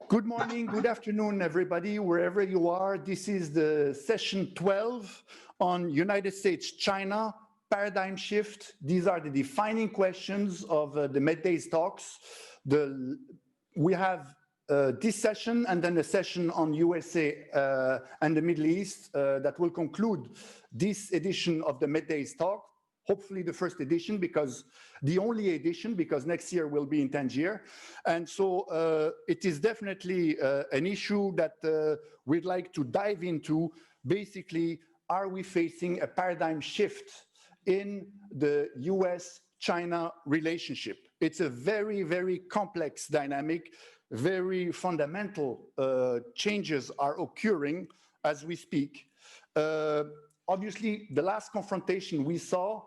Good morning, good afternoon, everybody, wherever you are. This is the session 12 on United States-China paradigm shift. These are the defining questions of the MEDays talks. We have this session and then a session on USA and the Middle East that will conclude this edition of the MEDays talk. Hopefully the first edition, because the only edition, because next year will be in Tangier. And so it is definitely an issue that we'd like to dive into. Basically, are we facing a paradigm shift in the US-China relationship? It's a very, very complex dynamic. Very fundamental changes are occurring as we speak. Obviously, the last confrontation we saw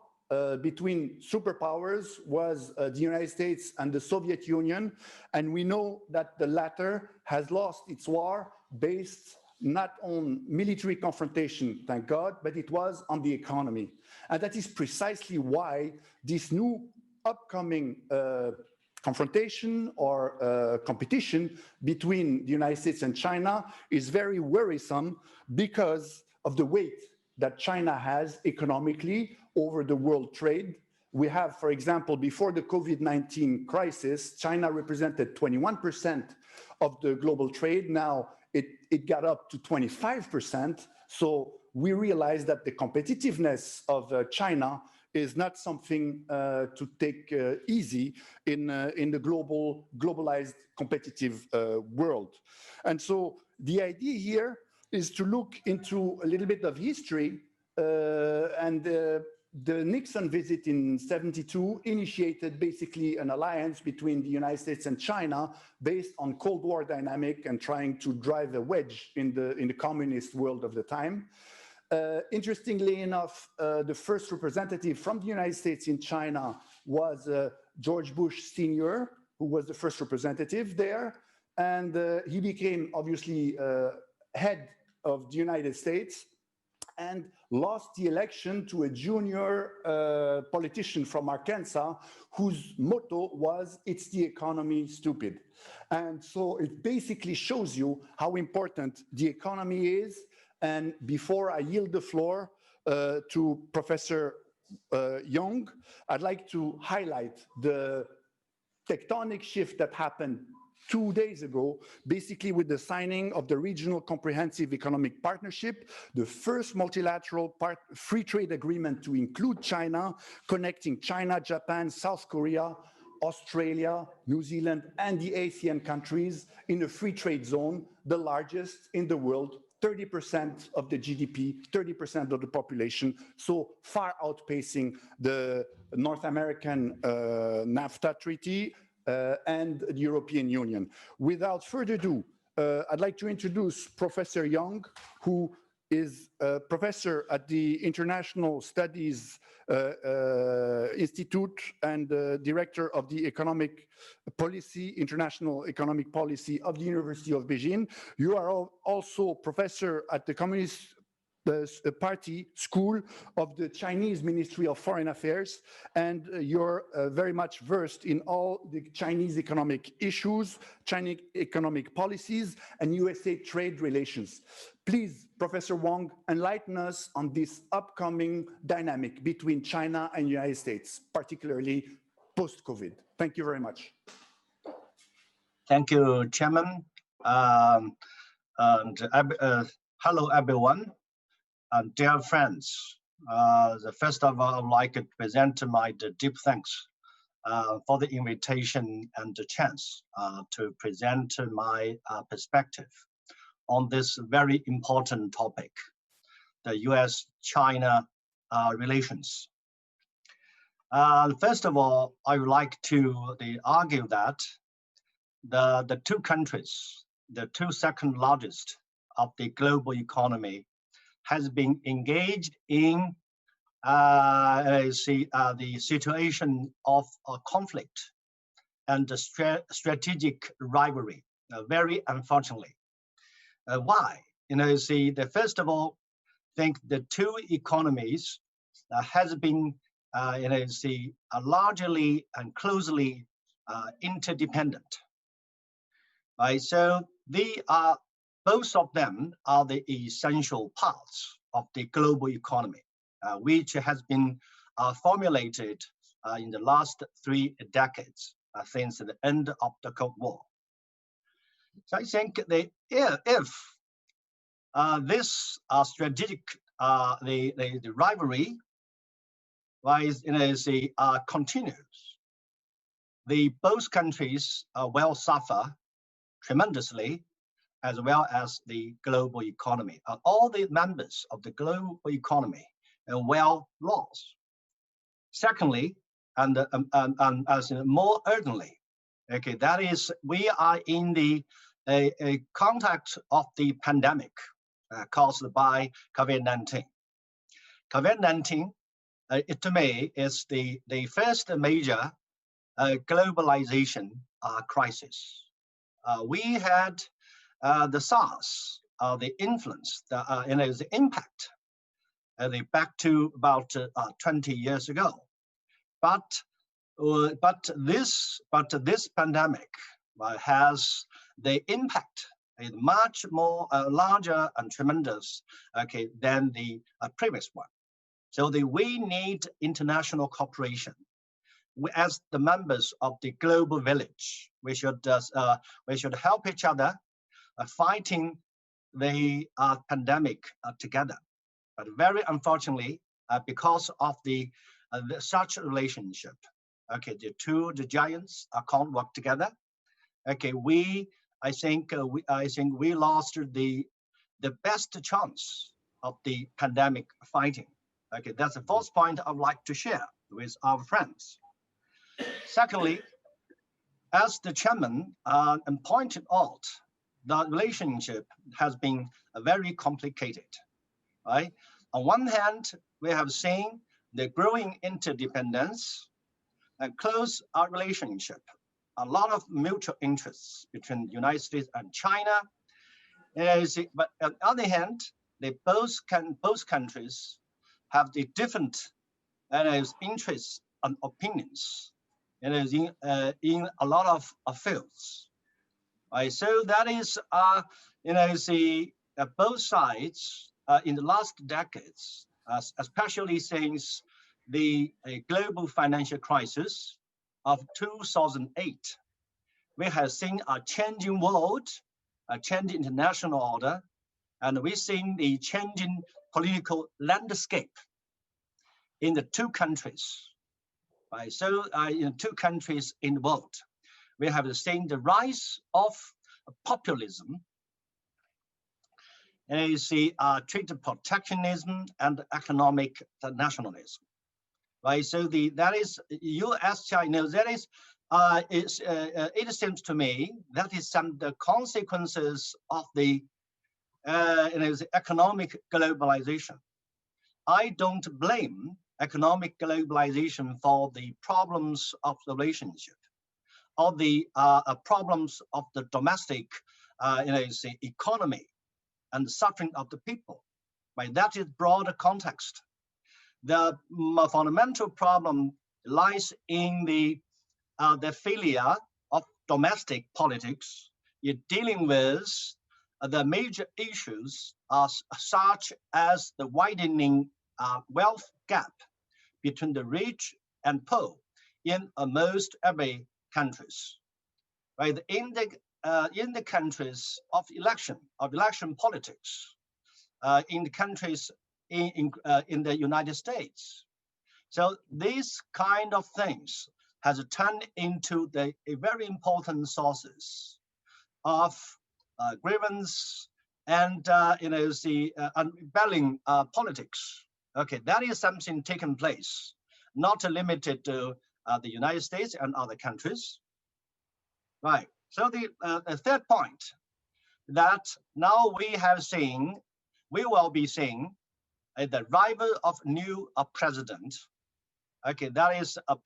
between superpowers was the United States and the Soviet Union, and we know that the latter has lost its war based not on military confrontation, thank God, but it was on the economy. And that is precisely why this new upcoming confrontation or competition between the United States and China is very worrisome because of the weight that China has economically over the world trade. We have, for example, before the COVID-19 crisis, China represented 21% of the global trade. Now it got up to 25%. So we realize that the competitiveness of China is not something to take easy in the globalized competitive world. And so the idea here is to look into a little bit of history, and the Nixon visit in '72 initiated basically an alliance between the United States and China based on Cold War dynamic and trying to drive a wedge in the communist world of the time. Interestingly enough, the first representative from the United States in China was George Bush Sr., who was the first representative there, and he became obviously head of the United States and lost the election to a junior politician from Arkansas whose motto was, "It's the economy, stupid." And so it basically shows you how important the economy is. And before I yield the floor to Professor Young, I'd like to highlight the tectonic shift that happened 2 days ago, basically with the signing of the Regional Comprehensive Economic Partnership, the first multilateral free trade agreement to include China, connecting China, Japan, South Korea, Australia, New Zealand, and the ASEAN countries in a free trade zone, the largest in the world, 30% of the GDP, 30% of the population, so far outpacing the North American NAFTA treaty, and the European Union. Without further ado, I'd like to introduce Professor Young, who is a professor at the International Studies Institute and director of the Economic Policy, International Economic Policy of the University of Beijing. You are also professor at the Communist Party School of the Chinese Ministry of Foreign Affairs, and you're very much versed in all the Chinese economic issues, Chinese economic policies, and USA trade relations. Please, Professor Wang, enlighten us on this upcoming dynamic between China and the United States, particularly post-COVID. Thank you very much. Thank you, Chairman. Hello, everyone. Dear friends, first of all, I would like to present my deep thanks for the invitation and the chance to present my perspective on this very important topic, the US-China relations. First of all, I would like to argue that the two countries, the two second largest of the global economy, has been engaged in the situation of conflict and strategic rivalry, very unfortunately. Why? First of all, I think the two economies has been largely and closely interdependent. right? So they are, both of them are the essential parts of the global economy, which has been formulated in the last 3 decades since the end of the Cold War. So I think if this strategic the rivalry, right, continues, both countries will suffer tremendously, as well as the global economy. All the members of the global economy will lose. Secondly, and as more urgently, okay, that is, we are in the context of the pandemic caused by COVID-19. COVID-19, to me, is the first major globalization crisis. We had the SARS, the influence, the impact, back to about 20 years ago. But this pandemic has the impact is much more larger and tremendous, okay, than the previous one. So we need international cooperation. As the members of the global village, we should help each other fighting the pandemic together. But very unfortunately, because of such relationship, okay, the giants can't work together. Okay, I think we lost the best chance of the pandemic fighting. Okay, that's the first point I'd like to share with our friends. Secondly, as the chairman pointed out, the relationship has been very complicated, right? On one hand, we have seen the growing interdependence and close relationship, a lot of mutual interests between the United States and China. But on the other hand, both countries have the different interests and opinions in a lot of fields. Right? So that is both sides in the last decades, especially since the global financial crisis of 2008, we have seen a changing world, a changing international order, and we've seen the changing political landscape in the two countries. Right? So in 2 countries in the world, we have seen the rise of populism, and you see trade protectionism and economic nationalism. Right, so that is US-China. That is, it seems to me that is some of the consequences of the economic globalization. I don't blame economic globalization for the problems of the relationship, or the problems of the domestic, economy and the suffering of the people. Right, that is broader context. The fundamental problem lies in the failure of domestic politics in dealing with the major issues such as the widening wealth gap between the rich and poor in most every countries. Right, in the countries of election politics, in the countries in the United States. So these kind of things has turned into a very important sources of grievance and unbalanced politics. Okay, that is something taking place, not limited to the United States and other countries. Right. So the third point, that now we will be seeing the arrival of new president. Okay, that is of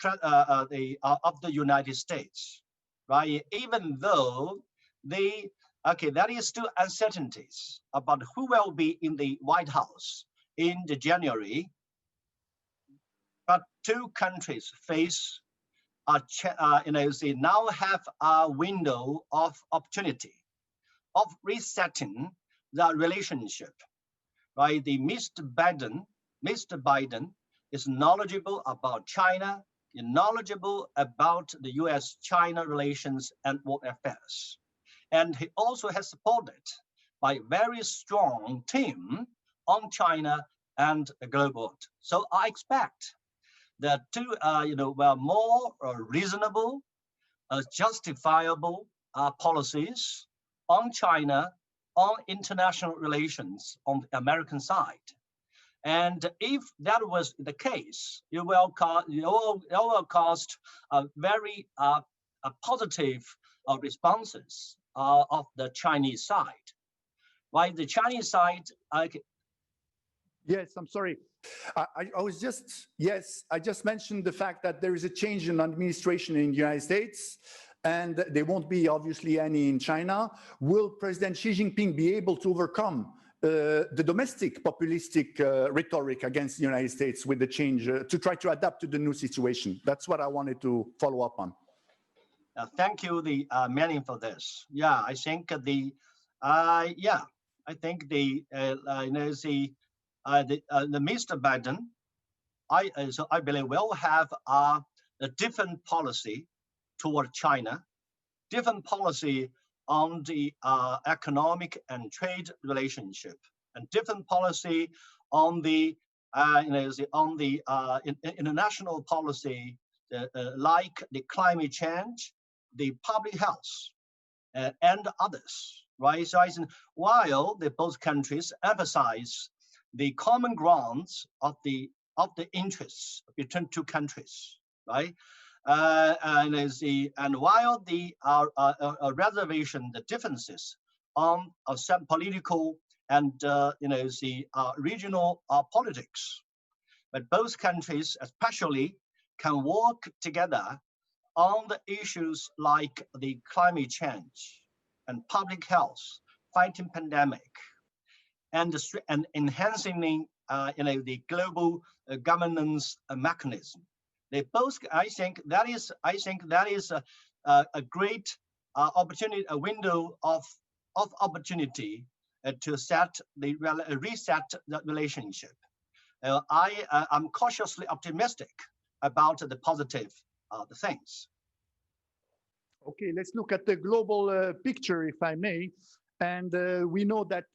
the United States, right? Even though that is still uncertainties about who will be in the White House in the January. But 2 countries face now have a window of opportunity of resetting the relationship, right? Mr. Biden is knowledgeable about China, is knowledgeable about the US-China relations and world affairs. And he also has supported by very strong team on China and the global. So I expect the two, more reasonable, justifiable policies on China, on international relations on the American side. And if that was the case, it will cause very positive responses of the Chinese side. Why the Chinese side? Yes, I'm sorry. I just mentioned the fact that there is a change in administration in the United States, and there won't be obviously any in China. Will President Xi Jinping be able to overcome the domestic populistic rhetoric against the United States with the change to try to adapt to the new situation? That's what I wanted to follow up on. Thank you, Manning, for this. Yeah, I think the Mr. Biden, I believe will have a different policy toward China, different policy on the economic and trade relationship, and different policy on the international policy like the climate change, the public health, and others, right? So while both countries emphasize the common grounds of the interests between two countries, right? And while the reservation, the differences on some political and regional politics, but both countries especially can work together on the issues like the climate change and public health, fighting pandemic, and enhancing the global governance mechanism. They both, I think that is a great opportunity, a window of opportunity to reset the relationship. I'm cautiously optimistic about the positive the things. Okay, let's look at the global picture, if I may. And we know that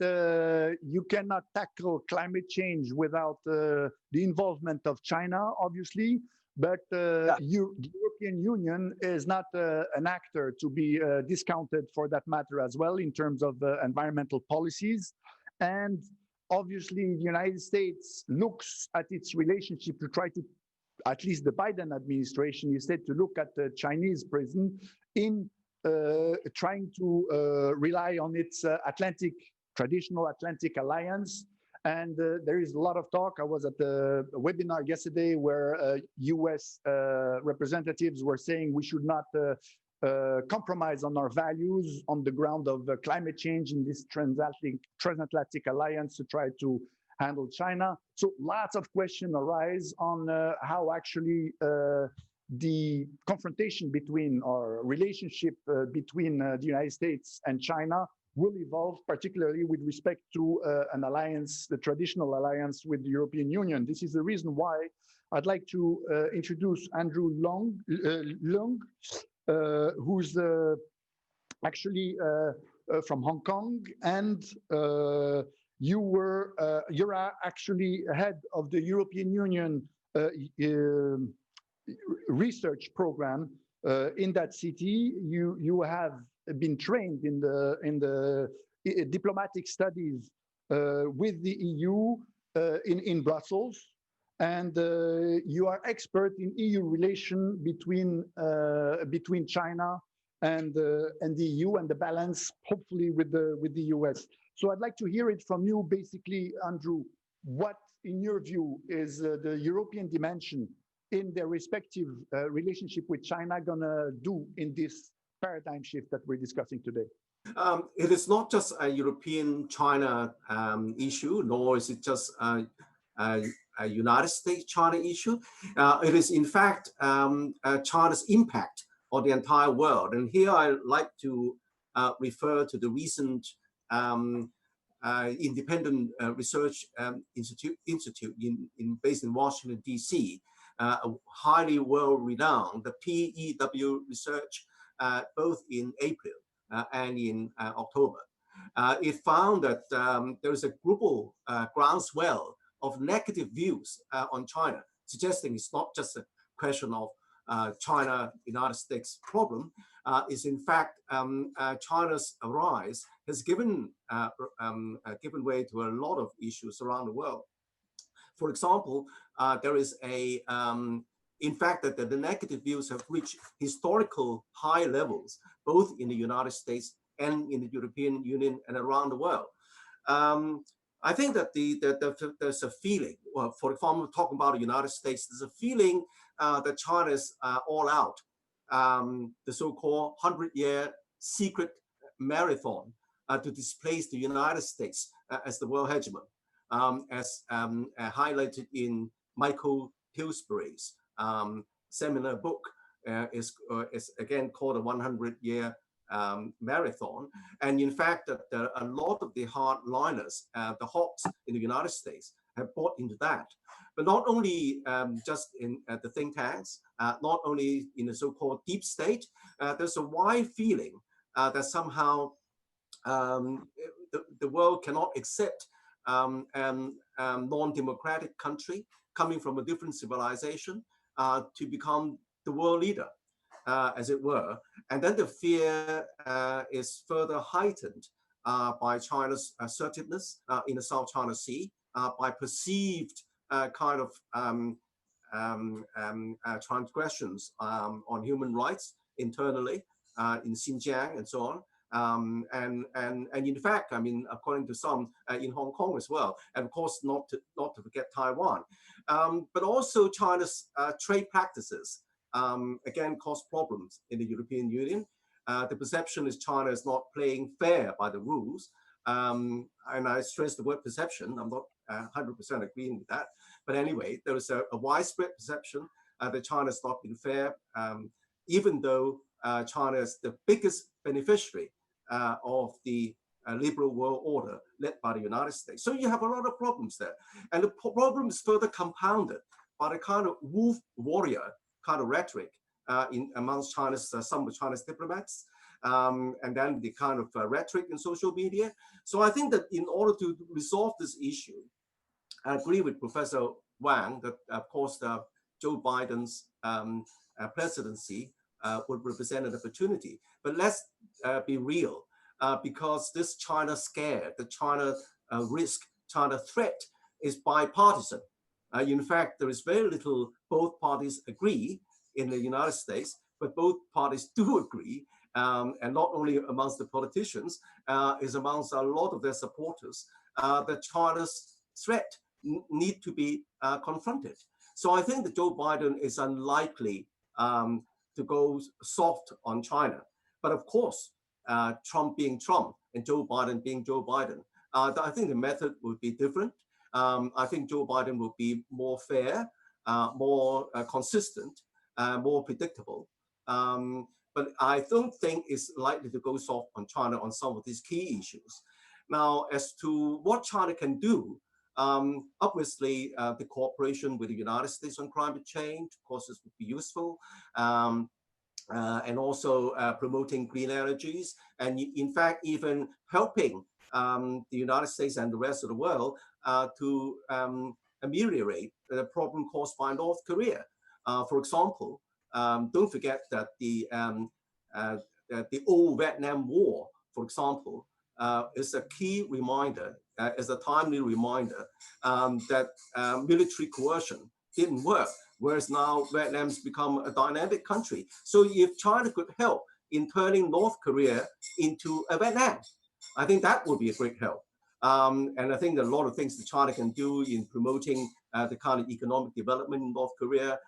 you cannot tackle climate change without the involvement of China, obviously. But the European Union is not an actor to be discounted for that matter as well in terms of environmental policies. And obviously, the United States looks at its relationship to try to, at least the Biden administration is said to look at the Chinese prison in trying to rely on its traditional Atlantic alliance. And there is a lot of talk. I was at the webinar yesterday where US representatives were saying we should not compromise on our values on the ground of climate change in this transatlantic alliance to try to handle China. So lots of questions arise on how actually the confrontation between our relationship between the United States and China will evolve, particularly with respect to an alliance, the traditional alliance with the European Union. This is the reason why I'd like to introduce Andrew Leung, who's actually from Hong Kong, and you're actually head of the European Union research program in that city. You have been trained in the diplomatic studies with the EU in Brussels, and you are expert in EU relation between China and the EU and the balance, hopefully with the US. So I'd like to hear it from you, basically, Andrew. What, in your view, is the European dimension in their respective relationship with China gonna do in this paradigm shift that we're discussing today? It is not just a European-China issue, nor is it just United States-China issue. It is, in fact, China's impact on the entire world. And here I like to refer to the recent independent research institute based in Washington, D.C., highly well-renowned, the PEW research, both in April and in October. It found that there is a global groundswell of negative views on China, suggesting it's not just a question of China-United States problem. Is in fact China's rise has given way to a lot of issues around the world. For example, there is a in fact, that the negative views have reached historical high levels, both in the United States and in the European Union and around the world. I think that there's a feeling, well, for example, talking about the United States, there's a feeling that China is all out. The so-called 100-year secret marathon to displace the United States as the world hegemon, as highlighted in Michael Pillsbury's seminar book, is again called a 100-year marathon. And in fact, a lot of the hardliners, the hawks in the United States, have bought into that. But not only just in the think tanks, not only in the so-called deep state, there's a wide feeling that somehow the world cannot accept a non-democratic country coming from a different civilization to become the world leader, as it were. And then the fear is further heightened by China's assertiveness in the South China Sea, by perceived kind of transgressions on human rights internally in Xinjiang and so on. And in fact, I mean, according to some, in Hong Kong as well, and of course not to forget Taiwan, but also China's trade practices again cause problems in the European Union. The perception is China is not playing fair by the rules, and I stress the word perception. I'm not 100% agreeing with that, but anyway, there is a widespread perception that China has not been fair, even though China is the biggest beneficiary of the liberal world order led by the United States. So you have a lot of problems there. And the problem is further compounded by the kind of wolf warrior kind of rhetoric amongst China's, some of China's diplomats, and then the kind of rhetoric in social media. So I think that in order to resolve this issue, I agree with Professor Wang that, of course, Joe Biden's presidency would represent an opportunity. But let's be real, because this China scare, the China risk, China threat is bipartisan. In fact, there is very little both parties agree in the United States, but both parties do agree, and not only amongst the politicians, is amongst a lot of their supporters, that China's threat need to be confronted. So I think that Joe Biden is unlikely to go soft on China. But of course, Trump being Trump and Joe Biden being Joe Biden, I think the method would be different. I think Joe Biden will be more fair, more consistent, more predictable. But I don't think it's likely to go soft on China on some of these key issues. Now, as to what China can do, obviously, the cooperation with the United States on climate change, of course, this would be useful. And also promoting green energies, and in fact, even helping the United States and the rest of the world to ameliorate the problem caused by North Korea. For example, don't forget that the old Vietnam War, for example, is a key reminder, is a timely reminder that military coercion didn't work, whereas now Vietnam's become a dynamic country. So if China could help in turning North Korea into a Vietnam, I think that would be a great help. And I think there are a lot of things that China can do in promoting the kind of economic development in North Korea,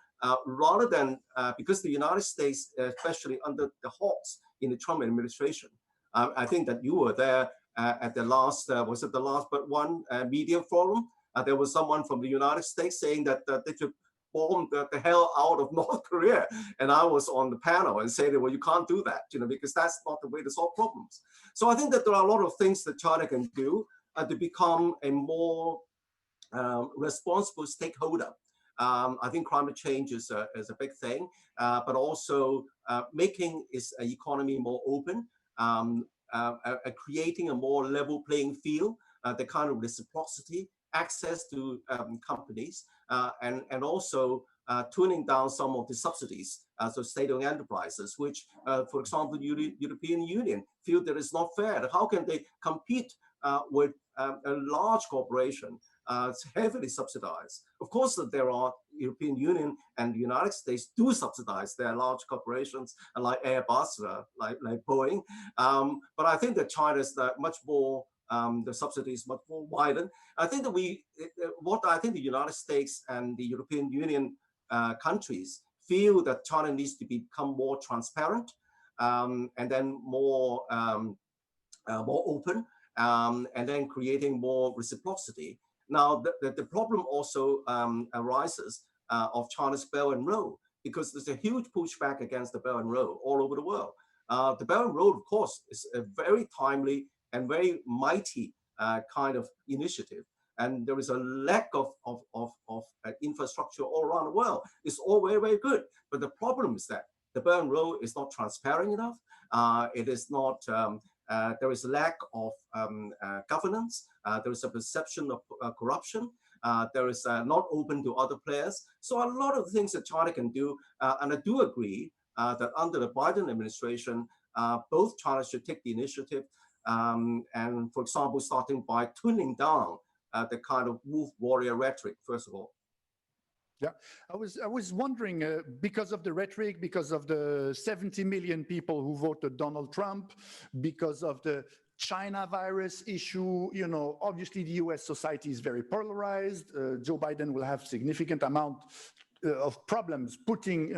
rather than, because the United States, especially under the hawks in the Trump administration, I think that you were there at the last, was it the last but one media forum? There was someone from the United States saying that they should bomb the hell out of North Korea. And I was on the panel and said, well, you can't do that, because that's not the way to solve problems. So I think that there are a lot of things that China can do to become a more responsible stakeholder. I think climate change is a big thing, but also making its economy more open, creating a more level playing field, the kind of reciprocity, access to companies, and also tuning down some of the subsidies to state-owned enterprises, which, for example, the European Union feel that it's not fair. How can they compete with a large corporation? It's heavily subsidized. Of course, there are European Union and the United States do subsidize their large corporations like Airbus, like Boeing. But I think that China's much more, the subsidy is much more widened. I think that I think the United States and the European Union countries feel that China needs to become more transparent and then more open, and then creating more reciprocity. Now, the problem also arises of China's Belt and Road, because there's a huge pushback against the Belt and Road all over the world. The Belt and Road, of course, is a very timely and very mighty kind of initiative. And there is a lack of infrastructure all around the world. It's all very, very good. But the problem is that the Belt and Road is not transparent enough. It is not, there is a lack of governance. There is a perception of corruption. There is not open to other players. So a lot of things that China can do, and I do agree that under the Biden administration, both China should take the initiative, and for example, starting by tuning down the kind of wolf warrior rhetoric, first of all. Yeah, I was wondering, because of the rhetoric, because of the 70 million people who voted Donald Trump, because of the China virus issue, obviously the US society is very polarized. Joe Biden will have significant amount of problems putting,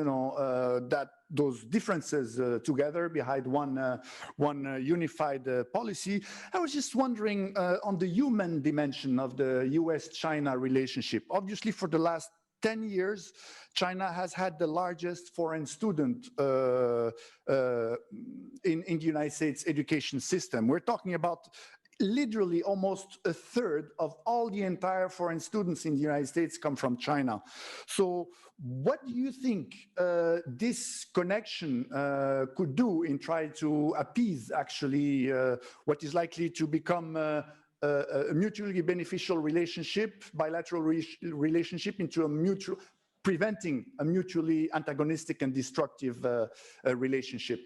those differences together behind one unified policy. I was just wondering on the human dimension of the US-China relationship. Obviously, for the last 10 years, China has had the largest foreign student in the United States education system. We're talking about literally almost a third of all the entire foreign students in the United States come from China. So what do you think this connection could do in trying to appease actually what is likely to become a mutually beneficial relationship, bilateral relationship, into a preventing a mutually antagonistic and destructive relationship?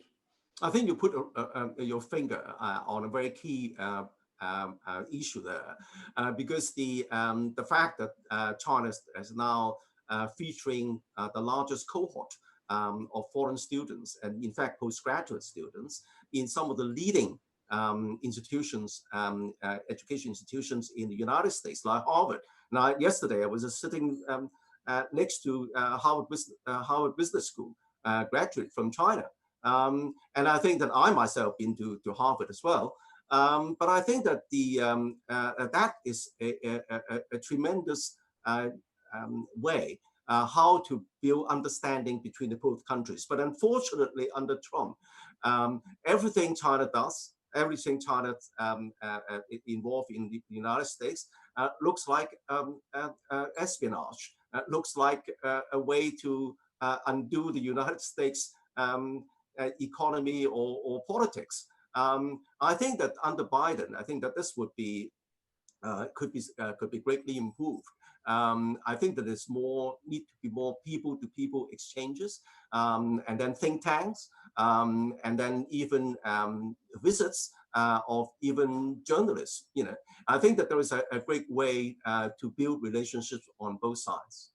I think you put your finger on a very key issue there, because the fact that China is now featuring the largest cohort of foreign students, and in fact postgraduate students, in some of the leading institutions, education institutions in the United States, like Harvard. Now, yesterday I was sitting next to Harvard Business School graduate from China, and I think that I myself been to Harvard as well. But I think that that is a tremendous way how to build understanding between the both countries. But unfortunately, under Trump, everything China does, everything China involved in the United States looks like espionage, looks like a way to undo the United States economy or politics. I think that under Biden, I think that this would be could be greatly improved. I think that there's need to be more people-to-people exchanges, and then think tanks, and then even visits of even journalists. I think that there is a great way to build relationships on both sides.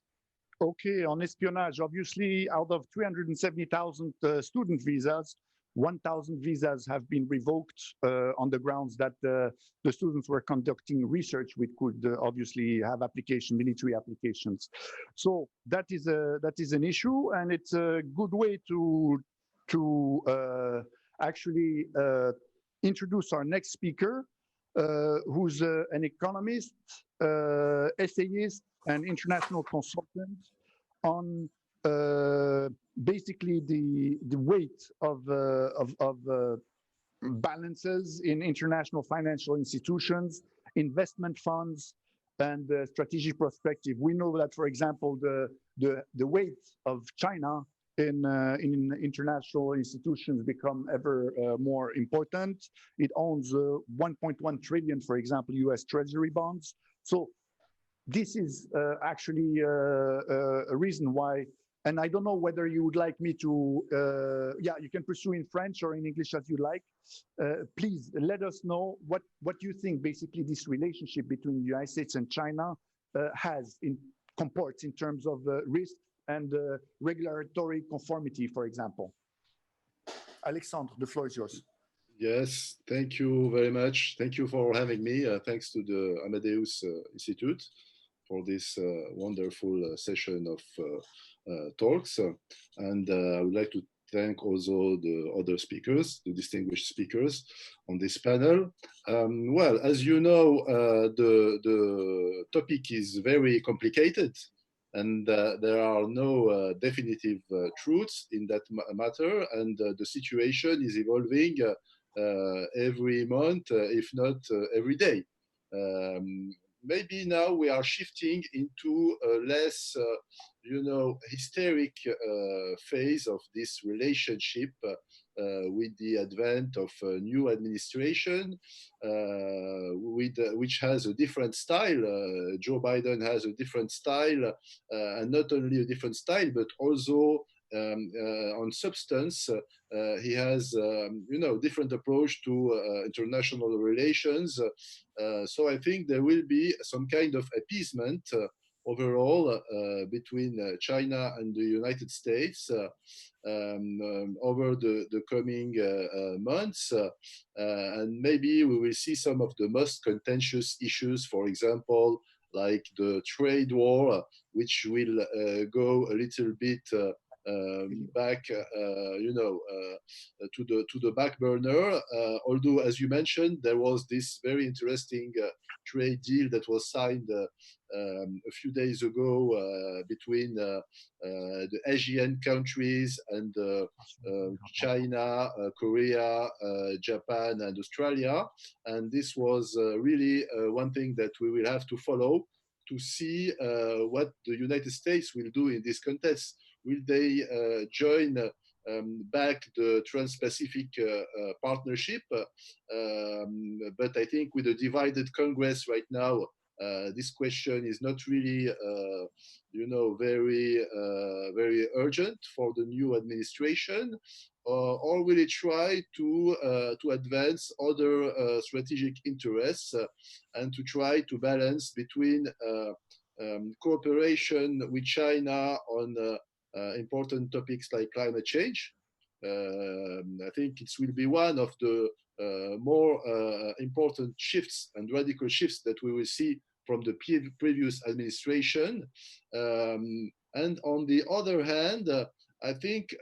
Okay, on espionage, obviously, out of 370,000 student visas, 1,000 visas have been revoked on the grounds that the students were conducting research which could obviously have military applications. So that is an issue, and it's a good way to actually introduce our next speaker. who's an economist, essayist, and international consultant on basically the weight of balances in international financial institutions, investment funds, and strategic perspective. We know that, for example, the weight of China in international institutions become ever more important. It owns 1.1 trillion, for example, US Treasury bonds. So this is actually a reason why, and I don't know whether you would like me to, yeah, you can pursue in French or in English as you like. Please let us know what you think basically this relationship between the United States and China comports in terms of risk and regulatory conformity, for example. Alexandre, the floor is yours. Yes, thank you very much. Thank you for having me. Thanks to the Amadeus Institute for this wonderful session of talks. And I would like to thank also the other speakers, the distinguished speakers on this panel. Well, as you know, the topic is very complicated, and there are no definitive truths in that matter, and the situation is evolving every month, if not every day. Maybe now we are shifting into a less, hysteric phase of this relationship with the advent of a new administration, which has a different style. Joe Biden has a different style, and not only a different style, but also on substance. He has, different approach to international relations. So I think there will be some kind of appeasement overall between China and the United States over the coming months. And maybe we will see some of the most contentious issues, for example, like the trade war, which will go a little bit back, to the back burner. Although, as you mentioned, there was this very interesting trade deal that was signed a few days ago between the Asian countries and China, Korea, Japan, and Australia. And this was really one thing that we will have to follow to see what the United States will do in this context. Will they join back the Trans-Pacific Partnership? But I think with a divided Congress right now, this question is not really, very urgent for the new administration. Or will it try to advance other strategic interests and to try to balance between cooperation with China on important topics like climate change? I think it will be one of the more important shifts and radical shifts that we will see from the previous administration. And on the other hand, I think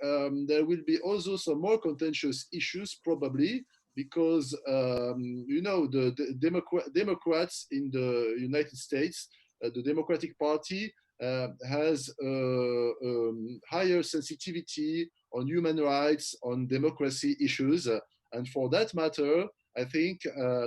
there will be also some more contentious issues, probably, because the Democrats in the United States, the Democratic Party, has higher sensitivity on human rights, on democracy issues. And for that matter, I think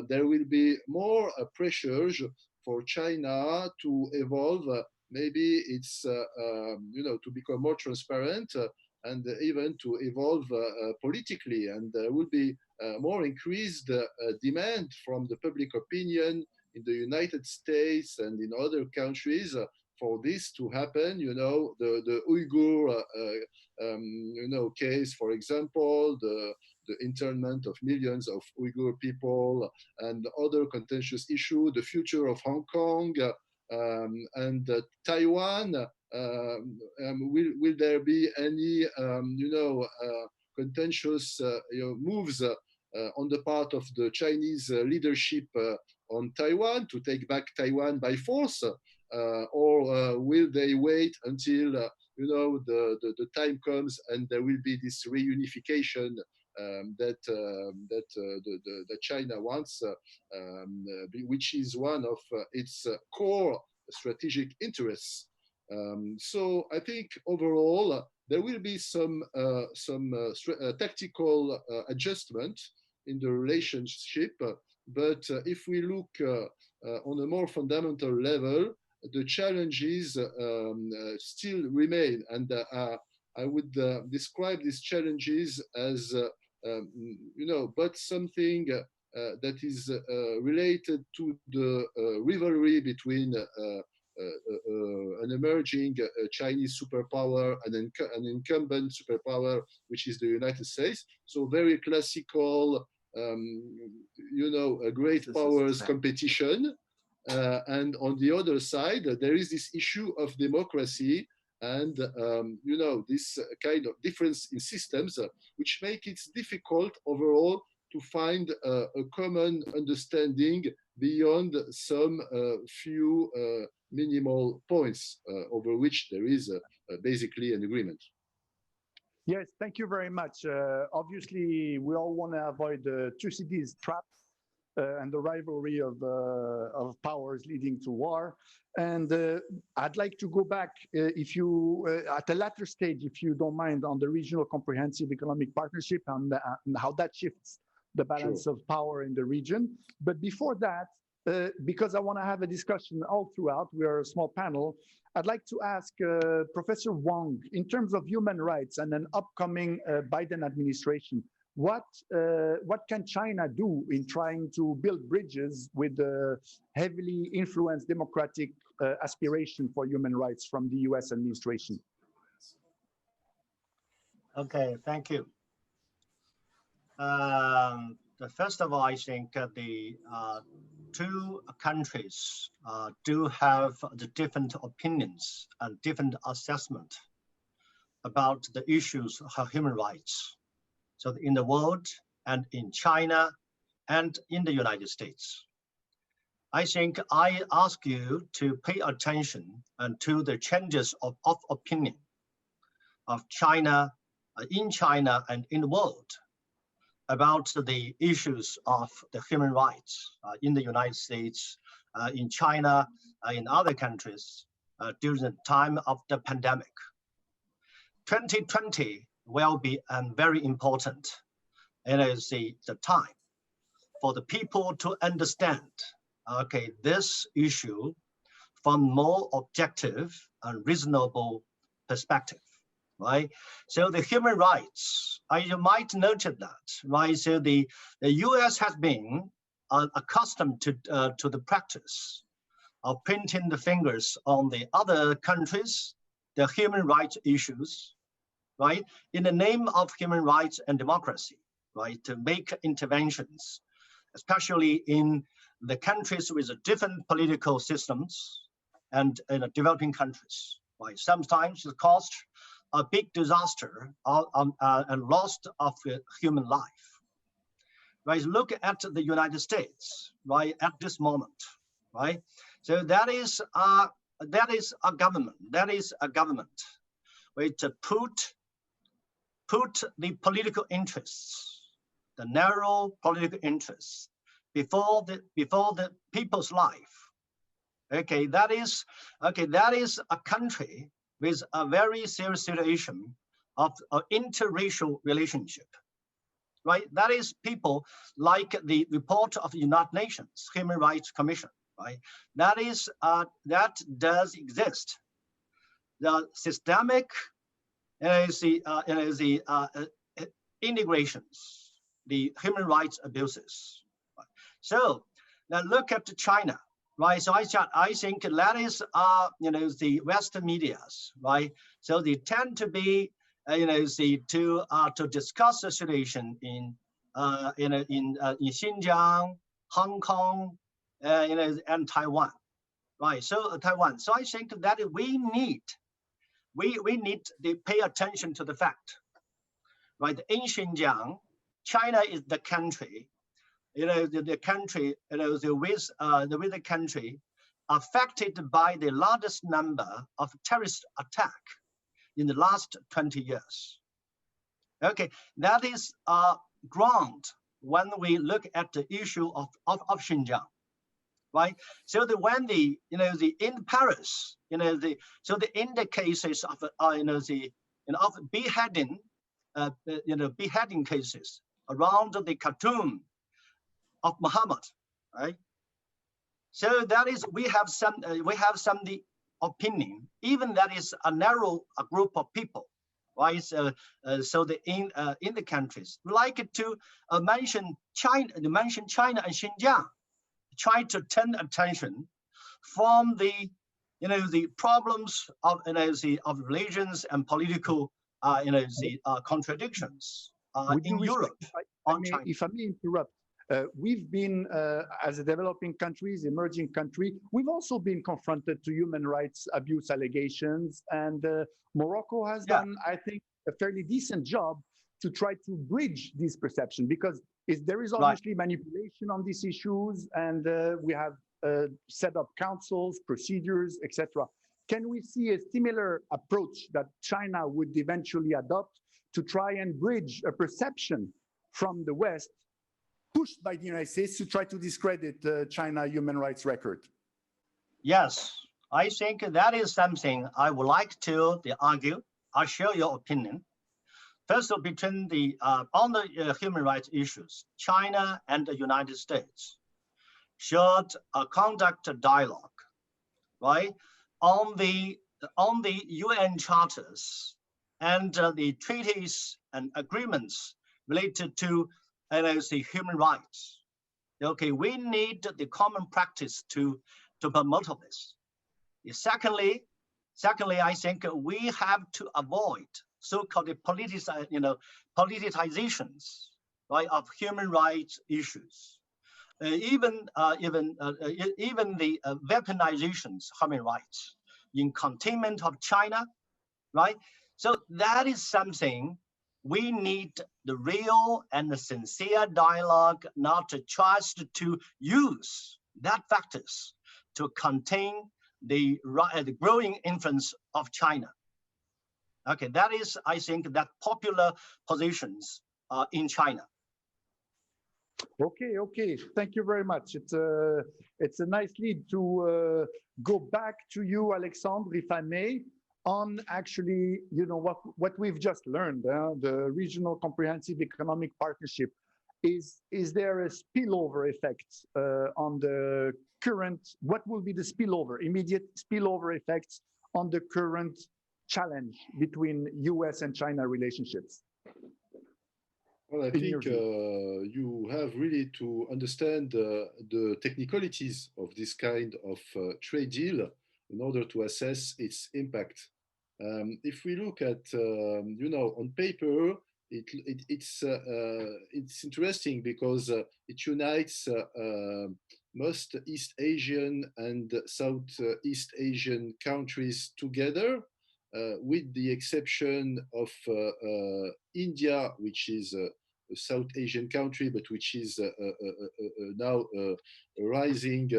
there will be more pressures for China to evolve. Maybe it's, to become more transparent and even to evolve politically. And there will be more increased demand from the public opinion in the United States and in other countries for this to happen. The Uyghur case, for example, the internment of millions of Uyghur people, and other contentious issues, the future of Hong Kong and Taiwan. Will there be any contentious moves on the part of the Chinese leadership on Taiwan to take back Taiwan by force? Or will they wait until the time comes and there will be this reunification that China wants, which is one of its core strategic interests. So I think overall there will be some tactical adjustment in the relationship, but if we look on a more fundamental level, the challenges still remain, and I would describe these challenges as but something that is related to the rivalry between an emerging Chinese superpower and an incumbent superpower, which is the United States. So very classical, a great powers competition. And on the other side, there is this issue of democracy and this kind of difference in systems, which make it difficult overall to find a common understanding beyond some few minimal points over which there is basically an agreement. Yes, thank you very much. Obviously, we all want to avoid the Thucydides traps and the rivalry of powers leading to war. And I'd like to go back, if you, at a later stage, if you don't mind, on the regional comprehensive economic partnership and how that shifts the balance of power in the region. But before that, because I want to have a discussion all throughout, we are a small panel, I'd like to ask Professor Wang, in terms of human rights and an upcoming Biden administration, what can China do in trying to build bridges with the heavily influenced democratic aspiration for human rights from the US administration? Okay, thank you. First of all, I think the two countries do have the different opinions and different assessment about the issues of human rights. So in the world and in China and in the United States. I think I ask you to pay attention to the changes of opinion of China, in China and in the world, about the issues of the human rights in the United States, in China, in other countries during the time of the pandemic. 2020 will be very important. It is the time for the people to understand, this issue from more objective and reasonable perspective. Right, so the human rights, you might notice that, right? So the U.S. has been accustomed to the practice of pointing the fingers on the other countries, the human rights issues, right? In the name of human rights and democracy, right? To make interventions, especially in the countries with different political systems and in developing countries, right? Sometimes it costs a big disaster and loss of human life. Right? Look at the United States, right? At this moment, right? So that is a government. That is a government which put the political interests, the narrow political interests, before the people's life. Okay, that is a country with a very serious situation of interracial relationship, right? That is people like the report of the United Nations Human Rights Commission, right? That does exist. The systemic integrations, the human rights abuses. Right? So now look at China. Right, so I think that is, the Western medias, right? So they tend to be, to discuss the situation in Xinjiang, Hong Kong, and Taiwan, right? So Taiwan. So I think that we need to pay attention to the fact, right? In Xinjiang, China is the country. The country, with the country affected by the largest number of terrorist attacks in the last 20 years. Okay, that is ground when we look at the issue of Xinjiang, right? So when in Paris, in the cases of of beheading, beheading cases around the Khartoum of Muhammad, right? So that is we have some the opinion, even that is a narrow group of people, right? In the countries like to mention China and Xinjiang, try to turn attention from the problems of of religions and political contradictions in Europe on China. If I may interrupt, we've been, as a developing countries, emerging country, we've also been confronted to human rights abuse allegations, and Morocco has done, I think, a fairly decent job to try to bridge this perception, because there is obviously manipulation on these issues, and we have set up councils, procedures, etc. Can we see a similar approach that China would eventually adopt to try and bridge a perception from the West pushed by the United States to try to discredit China human rights record? Yes, I think that is something I would like to argue. I'll share your opinion. First of all, between on the human rights issues, China and the United States should conduct a dialogue, right, on the UN charters and the treaties and agreements related to human rights. Okay, we need the common practice to promote this. Secondly, I think we have to avoid so-called politicization, right, of human rights issues. Even the weaponizations of human rights in containment of China, right? So that is something we need the real and the sincere dialogue, not just to use that factors to contain the growing influence of China. Okay, that is, I think, that popular positions in China. Okay. Thank you very much. It's a nice lead to go back to you, Alexandre, if I may, on actually, what we've just learned, the regional comprehensive economic partnership. Is there a spillover effect on the current? What will be the spillover, immediate spillover effects on the current challenge between US and China relationships? Well, I think you have really to understand the technicalities of this kind of trade deal in order to assess its impact. If we look at, on paper, it's interesting because it unites most East Asian and Southeast Asian countries together, with the exception of India, which is a South Asian country, but which is now a rising,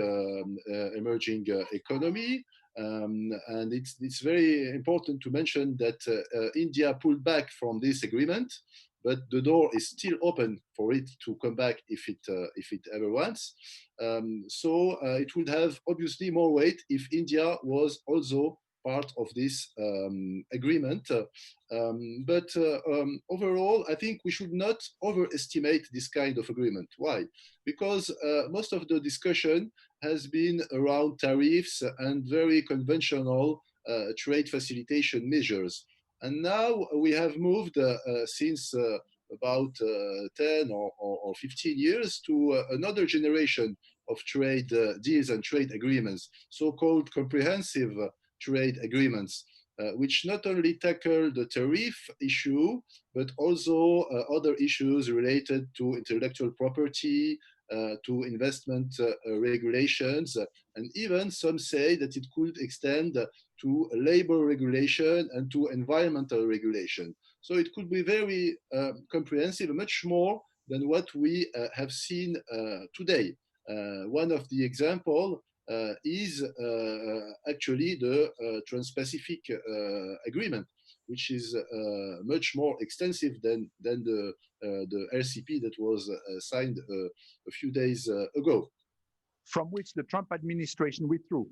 emerging economy. And it's very important to mention that India pulled back from this agreement, but the door is still open for it to come back if it ever wants. So it would have obviously more weight if India was also part of this agreement. But overall, I think we should not overestimate this kind of agreement. Why? Because most of the discussion has been around tariffs and very conventional trade facilitation measures. And now we have moved since about 10 or 15 years to another generation of trade deals and trade agreements, so-called comprehensive trade agreements, which not only tackle the tariff issue, but also other issues related to intellectual property, to investment regulations, and even some say that it could extend to labor regulation and to environmental regulation. So it could be very comprehensive, much more than what we have seen today. One of the examples is actually the Trans-Pacific Agreement, which is much more extensive than the LCP that was signed a few days ago. From which the Trump administration withdrew.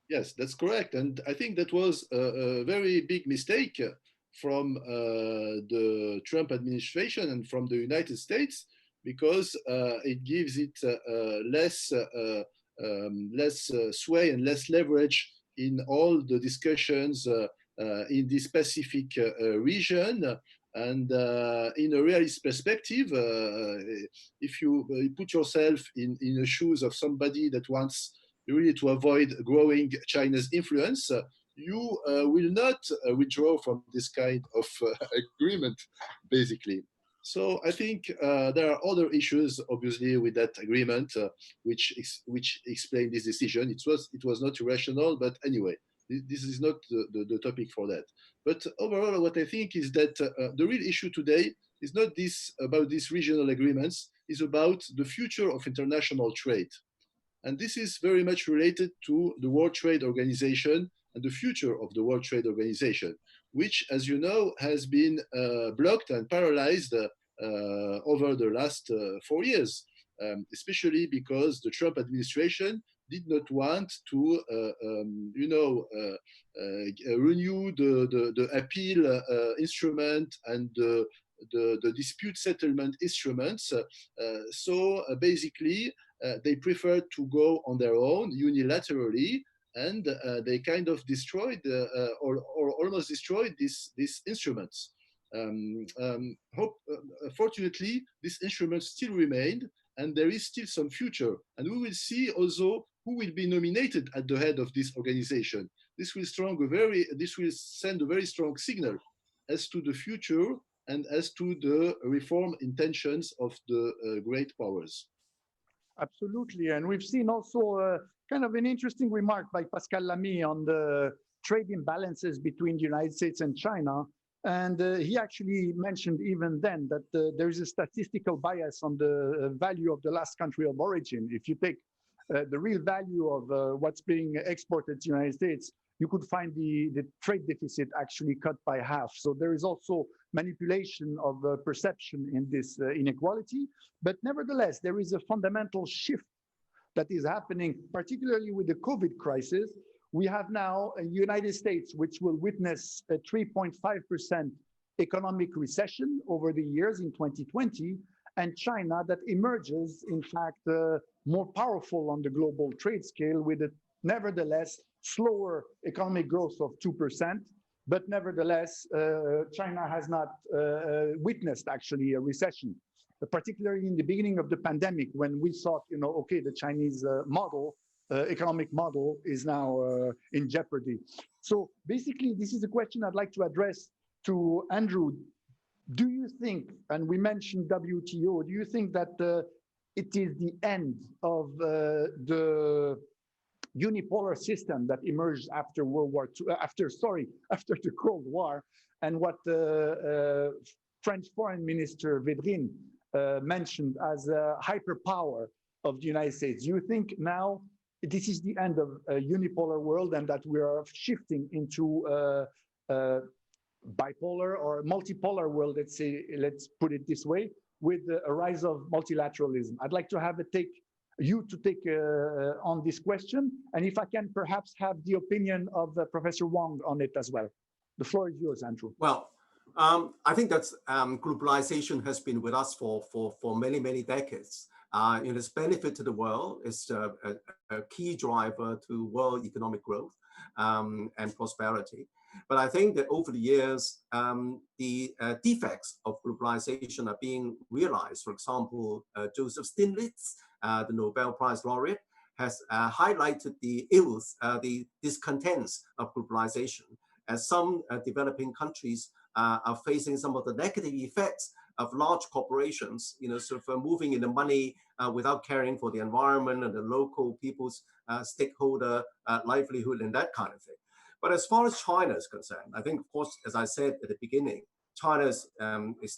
Yes, that's correct. And I think that was a very big mistake from the Trump administration and from the United States, because it gives it less sway and less leverage in all the discussions in this Pacific region. And in a realist perspective, if you put yourself in the shoes of somebody that wants really to avoid growing China's influence, you will not withdraw from this kind of agreement, basically. So I think there are other issues, obviously, with that agreement, which explain this decision. It was not irrational, but anyway, this is not the topic for that. But overall, what I think is that the real issue today is not this about these regional agreements, is about the future of international trade. And this is very much related to the World Trade Organization and the future of the World Trade Organization, which, as you know, has been blocked and paralyzed over the last 4 years, especially because the Trump administration did not want to, renew the appeal instrument and the dispute settlement instruments. So basically, they preferred to go on their own unilaterally, and they kind of destroyed or almost destroyed these instruments. Fortunately, these instruments still remained, and there is still some future. And we will see also who will be nominated at the head of this organization. This will send a very strong signal as to the future and as to the reform intentions of the great powers. Absolutely. And we've seen also kind of an interesting remark by Pascal Lamy on the trade imbalances between the United States and China. And he actually mentioned even then that there is a statistical bias on the value of the last country of origin. If you take the real value of what's being exported to the United States, you could find the trade deficit actually cut by half. So there is also manipulation of perception in this inequality. But nevertheless, there is a fundamental shift that is happening, particularly with the COVID crisis. We have now a United States which will witness a 3.5% economic recession over the years in 2020, and China that emerges, in fact, more powerful on the global trade scale with a nevertheless slower economic growth of 2%. But nevertheless, China has not witnessed actually a recession, particularly in the beginning of the pandemic, when we thought, okay, the Chinese economic model is now in jeopardy. So basically, this is a question I'd like to address to Andrew. Do you think, and we mentioned WTO, do you think that it is the end of the unipolar system that emerged after after the Cold War, and what French Foreign Minister Védrine mentioned as a hyperpower of the United States? Do you think now this is the end of a unipolar world and that we are shifting into a bipolar or multipolar world, let's put it this way, with a rise of multilateralism? I'd like to have you to take on this question, and if I can perhaps have the opinion of Professor Wang on it as well. The floor is yours, Andrew. Well, I think that globalization has been with us for many, many decades. Its benefit to the world is a key driver to world economic growth and prosperity. But I think that over the years, the defects of globalization are being realized. For example, Joseph Stiglitz, the Nobel Prize laureate, has highlighted the ills, the discontents of globalization, as some developing countries are facing some of the negative effects of large corporations, sort of moving in the money without caring for the environment and the local people's stakeholder livelihood and that kind of thing. But as far as China is concerned, I think, of course, as I said at the beginning, China is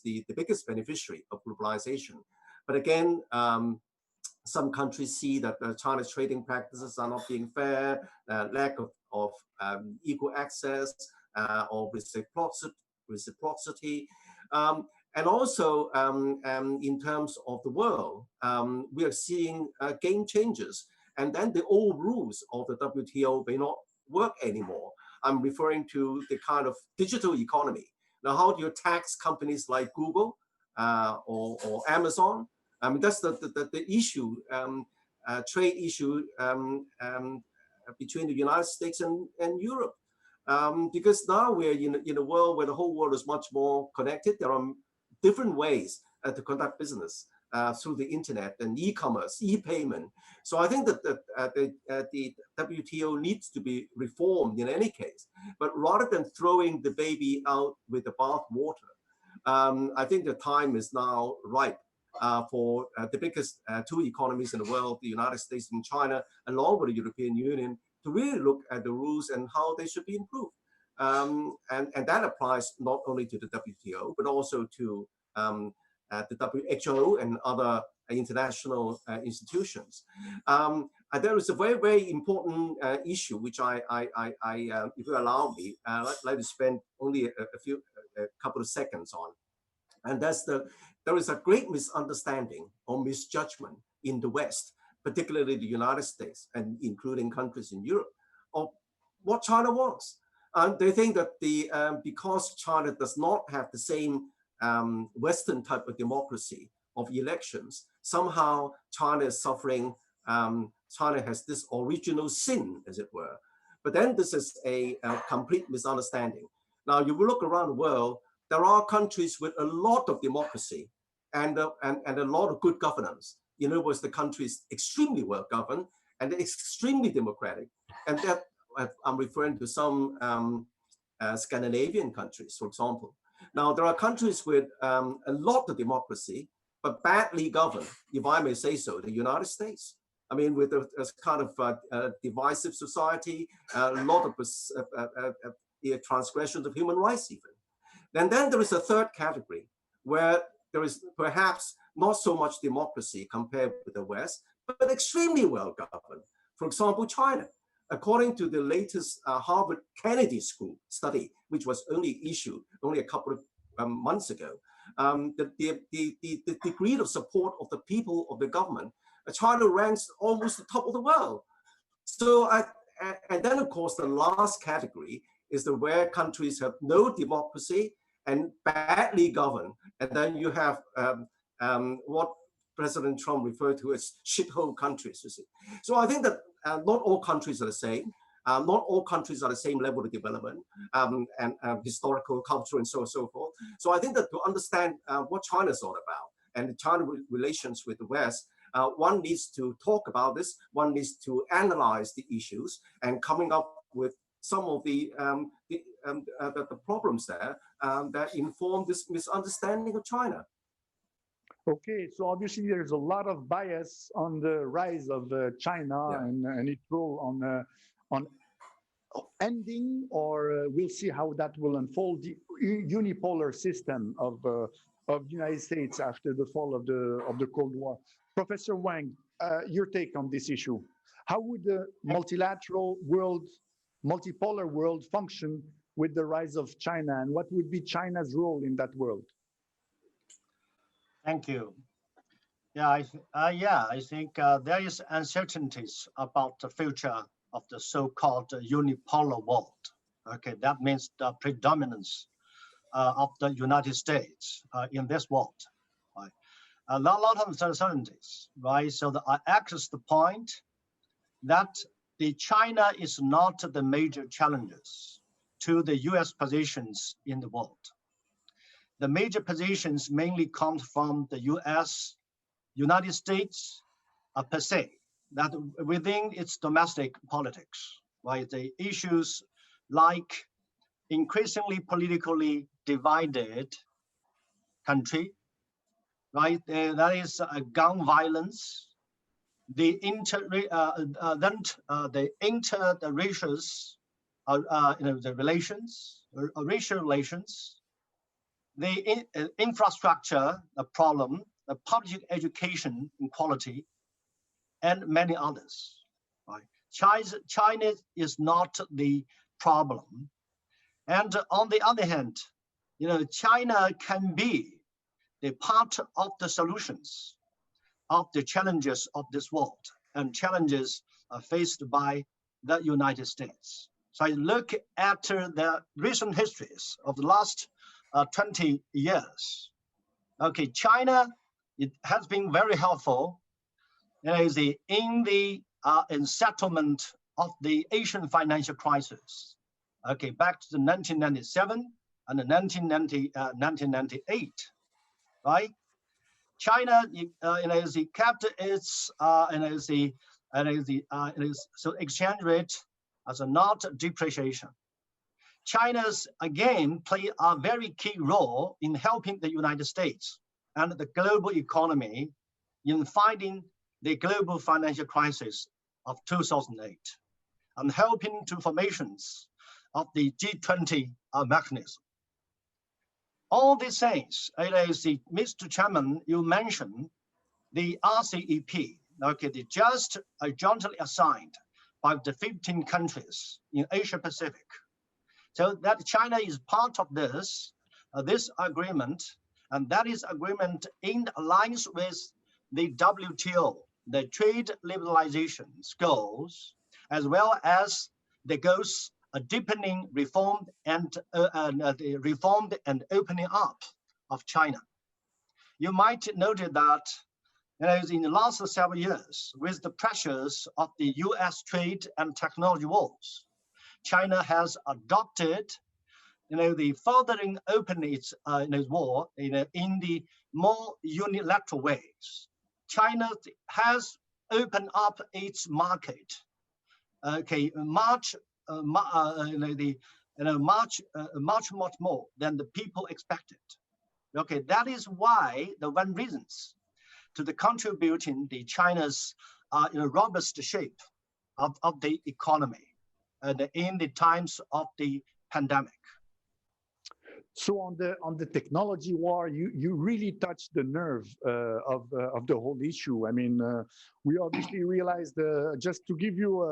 the biggest beneficiary of globalization. But again, some countries see that China's trading practices are not being fair, lack of equal access, or reciprocity. And also in terms of the world, we are seeing game changers. And then the old rules of the WTO may not work anymore. I'm referring to the kind of digital economy. Now, how do you tax companies like Google or Amazon? I mean, that's the issue, trade issue between the United States and Europe. Because now we're in a world where the whole world is much more connected. There are different ways to conduct business through the internet and e-commerce, e-payment. So I think that the WTO needs to be reformed in any case. But rather than throwing the baby out with the bath water, I think the time is now ripe for the biggest two economies in the world, the United States and China, along with the European Union, to really look at the rules and how they should be improved. And that applies not only to the WTO, but also to the WHO and other international institutions. There is a very, very important issue, which if you allow me, I'd like to spend only a couple of seconds on. And that's there is a great misunderstanding or misjudgment in the West, particularly the United States and including countries in Europe, of what China wants. They think that because China does not have the same Western type of democracy of elections, somehow China is suffering, China has this original sin, as it were. But then this is a complete misunderstanding. Now, you will look around the world, there are countries with a lot of democracy and a lot of good governance. In other words, the country is extremely well governed and extremely democratic. And that I'm referring to some Scandinavian countries, for example. Now, there are countries with a lot of democracy, but badly governed, if I may say so, the United States. I mean, with a kind of divisive society, a lot of transgressions of human rights even. And then there is a third category where there is perhaps not so much democracy compared with the West, but extremely well governed. For example, China. According to the latest Harvard Kennedy School study, which was only issued only a couple of months ago, the degree of support of the people of the government, China ranks almost the top of the world. So, and then of course the last category is where countries have no democracy and badly governed, and then you have what President Trump referred to as shithole countries. You see, so I think that not all countries are the same. Not all countries are the same level of development and historical, cultural, and so on and so forth. So I think that to understand what China is all about and the China relations with the West, one needs to talk about this. One needs to analyze the issues and coming up with some of the problems there that inform this misunderstanding of China. Okay, so obviously there's a lot of bias on the rise of China and its role on ending, or we'll see how that will unfold, the unipolar system of the United States after the fall of the Cold War. Professor Wang, your take on this issue. How would the multilateral world, multipolar world function with the rise of China, and what would be China's role in that world? Thank you. Yeah, I think there is uncertainties about the future of the so-called unipolar world. Okay, that means the predominance of the United States in this world. Right? A lot of uncertainties, right? So I access the point that China is not the major challenges to the U.S. positions in the world. The major positions mainly come from the United States per se, that within its domestic politics, right? The issues like increasingly politically divided country, right? That is gun violence, the racial relations, the infrastructure, the problem, the public education quality, and many others. Right? China is not the problem. And on the other hand, China can be the part of the solutions of the challenges of this world and challenges faced by the United States. So I look at the recent histories of the last 20 years. Okay, China, it has been very helpful in settlement of the Asian financial crisis. Okay, back to the 1997 and the 1998, right? China, kept its so exchange rate as a not depreciation. China's again play a very key role in helping the United States and the global economy in fighting the global financial crisis of 2008 and helping to formations of the G20 mechanism. All these things, Mr. Chairman, you mentioned the RCEP, okay, the just jointly assigned by the 15 countries in Asia Pacific. So that China is part of this agreement, and that is agreement in alliance with the WTO, the trade liberalization goals, as well as the goals deepening reform and the reformed and opening up of China. You might note that in the last several years, with the pressures of the US trade and technology wars, China has adopted the furthering opening its war in the more unilateral ways. China has opened up its market, okay, much more than the people expected. Okay, that is why the one reasons to the contributing the China's robust shape of the economy in the times of the pandemic. So on the technology war, you really touched the nerve of the whole issue. I mean, we obviously realized, just to give you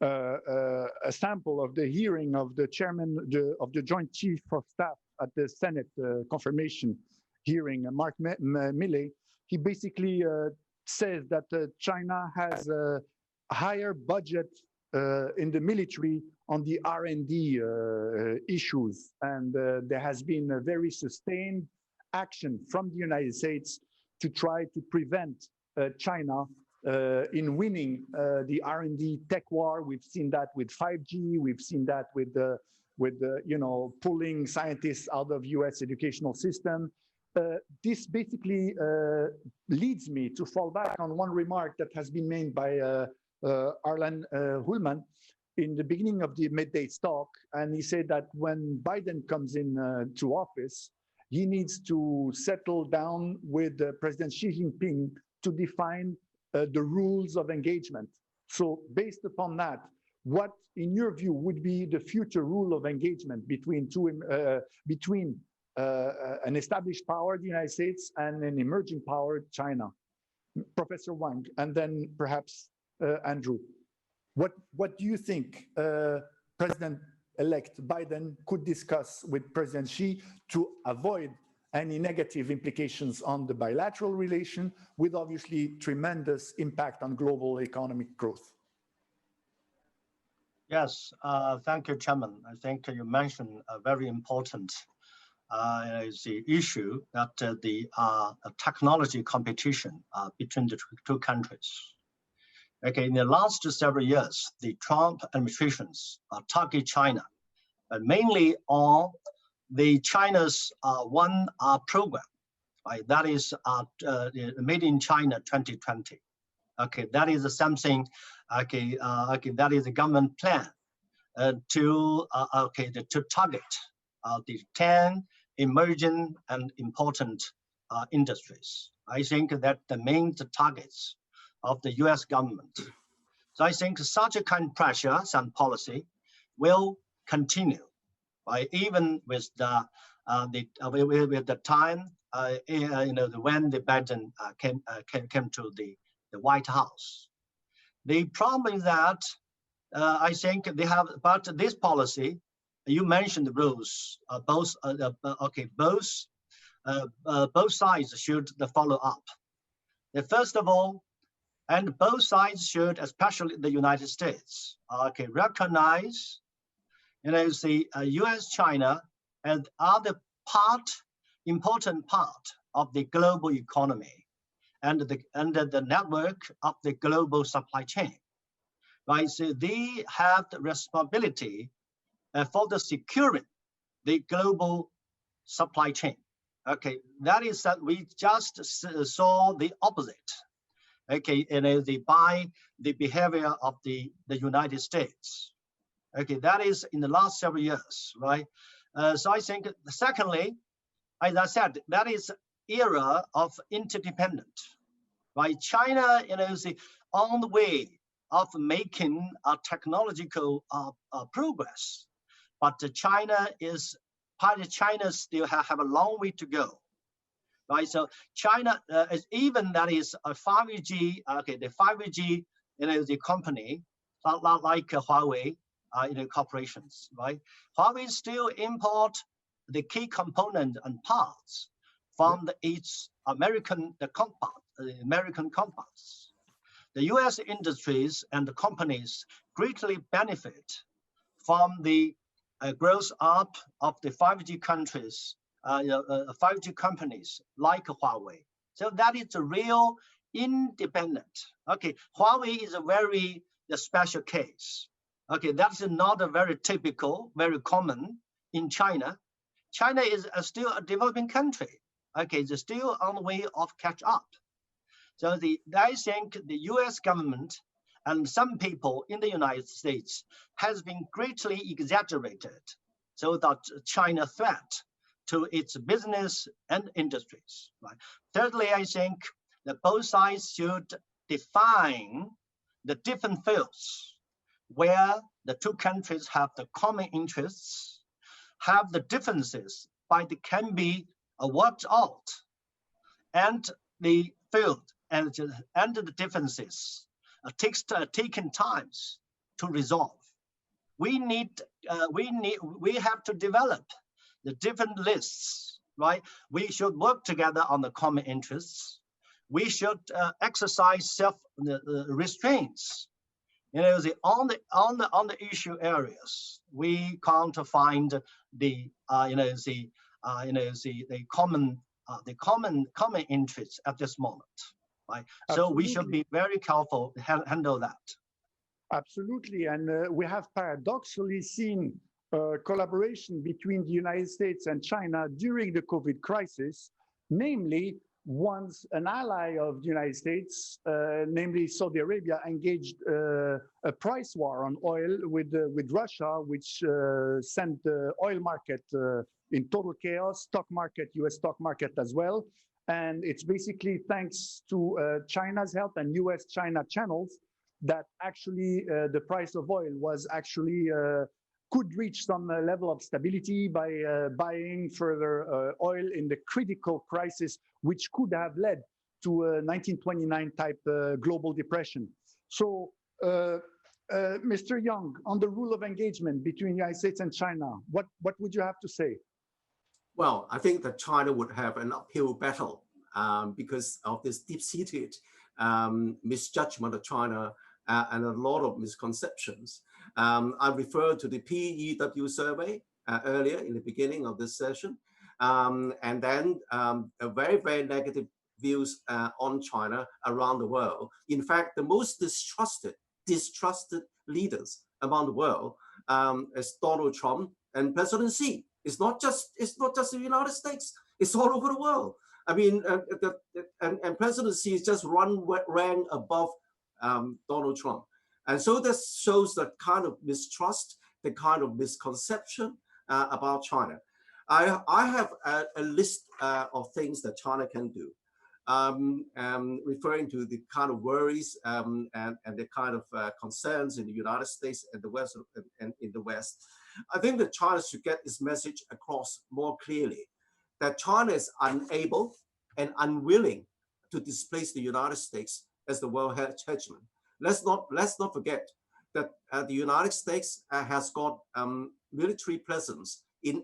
a sample of the hearing of the chairman of the Joint Chief of Staff at the Senate confirmation hearing, Mark Milley, he basically says that China has a higher budget in the military on the R&D issues, and there has been a very sustained action from the United States to try to prevent China in winning the R&D tech war. We've seen that with 5G. We've seen that with pulling scientists out of U.S. educational system. This basically leads me to fall back on one remark that has been made by Arlan Hullman in the beginning of the MEDays talk, and he said that when Biden comes in to office, he needs to settle down with President Xi Jinping to define the rules of engagement. So based upon that, what, in your view, would be the future rule of engagement between an established power, the United States, and an emerging power, China? Professor Wang, and then perhaps Andrew. What do you think President-elect Biden could discuss with President Xi to avoid any negative implications on the bilateral relation, with obviously tremendous impact on global economic growth? Yes, thank you, Chairman. I think you mentioned a very important is the issue that the technology competition between the two countries. Okay, in the last several years, the Trump administrations target China, but mainly on the China's one program, right? That is Made in China 2020. Okay, that is something. Okay, that is a government plan to target the 10 emerging and important industries. I think that the main targets of the U.S. government. So I think such a kind of pressures and policy will continue, right? Even with the time, when the Biden came to the White House. The problem is that I think they have, but this policy you mentioned the rules. Both sides should follow up. First of all, and both sides should, especially the United States, recognize, the U.S.-China as other important part of the global economy and the network of the global supply chain, right? So they have the responsibility for the securing the global supply chain. Okay, that is that we just saw the opposite. Okay, by the behavior of the United States. Okay, that is in the last several years, right? So I think, secondly, as I said, that is era of interdependence, right? China, is on the way of making a technological progress, but China still have a long way to go. Right, so China is even that is a 5G. Okay, the 5G, the company like Huawei, corporations, right? Huawei still import the key component and parts from its American compounds. The U.S. industries and the companies greatly benefit from the growth up of the 5G countries. 5G companies like Huawei. So that is a real independent. Okay, Huawei is a very special case. Okay, that's not a very typical, very common in China. China is still a developing country. Okay, it's still on the way of catch up. So I think the U.S. government and some people in the United States has been greatly exaggerated so that China threat to its business and industries. Right? Thirdly, I think that both sides should define the different fields where the two countries have the common interests, have the differences, but they can be worked out, and the field and the differences taken times to resolve. We have to develop the different lists, right? We should work together on the common interests. We should exercise self restraints. On the issue areas, we can't find the common interests at this moment, right? Absolutely. So we should be very careful to handle that. Absolutely, and we have paradoxically seen collaboration between the United States and China during the COVID crisis, namely once an ally of the United States, namely Saudi Arabia, engaged a price war on oil with Russia, which sent the oil market in total chaos, US stock market as well. And it's basically thanks to China's help and US-China channels that actually the price of oil was actually could reach some level of stability by buying further oil in the critical crisis, which could have led to a 1929 type global depression. So, Mr. Young, on the rule of engagement between the United States and China, what would you have to say? Well, I think that China would have an uphill battle because of this deep-seated misjudgment of China and a lot of misconceptions. I referred to the Pew Survey earlier in the beginning of this session, and then a very, very negative views on China around the world. In fact, the most distrusted leaders among the world is Donald Trump and President Xi. It's not just the United States. It's all over the world. I mean, and President Xi is just ran above Donald Trump. And so this shows the kind of mistrust, the kind of misconception about China. I have a list of things that China can do, referring to the kind of worries and the kind of concerns in the United States and the West and in the West. I think that China should get its message across more clearly, that China is unable and unwilling to displace the United States as the world hegemon. Let's not forget that the United States has got military presence in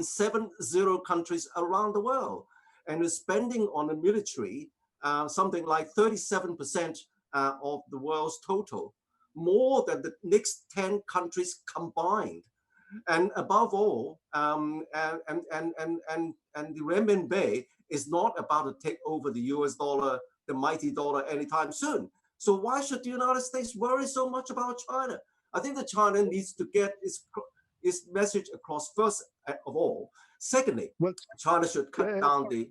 70 countries around the world, and is spending on the military something like 37% of the world's total, more than the next 10 countries combined. And above all, and the renminbi is not about to take over the US dollar, the mighty dollar, anytime soon. So why should the United States worry so much about China? I think that China needs to get its message across first of all. Secondly, well, China should cut down the,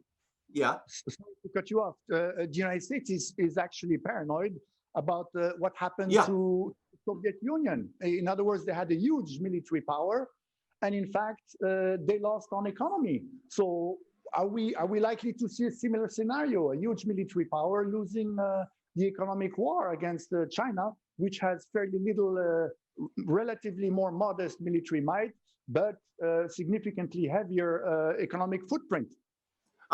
yeah. Sorry to cut you off. The United States is actually paranoid about what happened to Soviet Union. In other words, they had a huge military power, and in fact, they lost on economy. So are we likely to see a similar scenario, a huge military power losing the economic war against China, which has fairly little, relatively more modest military might, but significantly heavier economic footprint?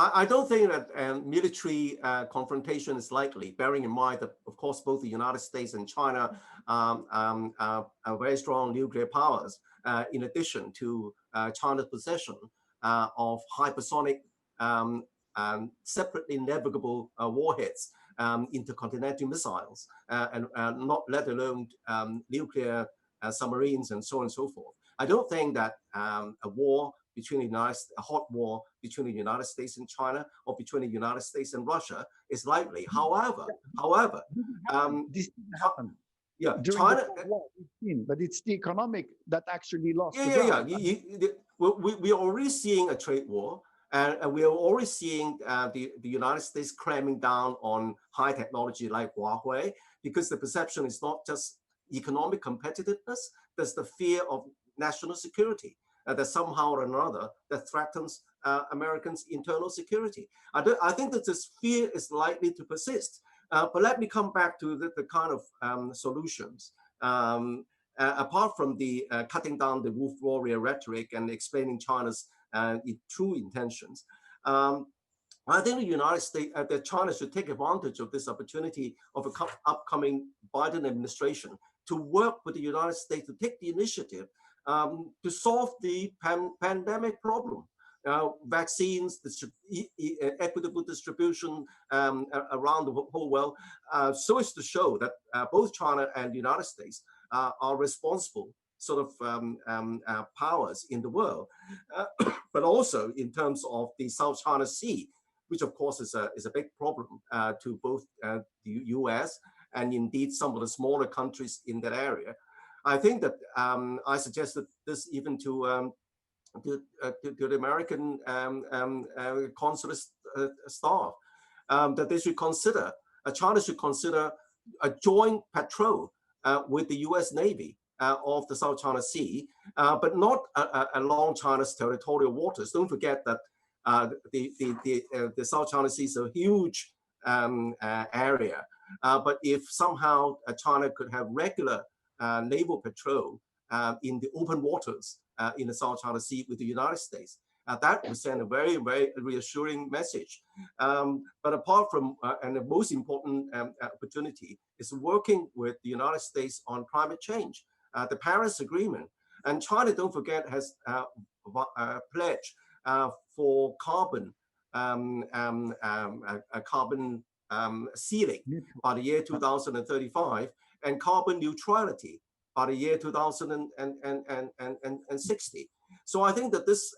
I don't think that military confrontation is likely, bearing in mind that, of course, both the United States and China are very strong nuclear powers, in addition to China's possession of hypersonic, separately navigable warheads, intercontinental missiles, and not let alone nuclear submarines and so on and so forth. I don't think that a war between a hot war between the United States and China, or between the United States and Russia, is likely. However, this happened. Yeah, during China. The war, but it's the economic that actually lost. We're already seeing a trade war, and we are already seeing the United States clamping down on high technology like Huawei, because the perception is not just economic competitiveness, there's the fear of national security. That somehow or another that threatens Americans' internal security. I think that this fear is likely to persist. But let me come back to the kind of solutions. Apart from the cutting down the wolf warrior rhetoric and explaining China's true intentions, I think the United States, that China should take advantage of this opportunity of an upcoming Biden administration to work with the United States to take the initiative to solve the pandemic problem. Vaccines, equitable distribution around the whole world, so as to show that both China and the United States are responsible sort of powers in the world, but also in terms of the South China Sea, which of course is a big problem to both the US and indeed some of the smaller countries in that area. I think that I suggested this even to the American consulate staff, that they should consider, China should consider a joint patrol with the US Navy of the South China Sea, but not along China's territorial waters. Don't forget that the South China Sea is a huge area, but if somehow China could have regular naval patrol in the open waters in the South China Sea with the United States, that would send a very, very reassuring message. But apart from, and the most important opportunity is working with the United States on climate change, the Paris Agreement. And China, don't forget, has a pledge for carbon, a carbon ceiling by the year 2035, and carbon neutrality by the year 2060. So I think that this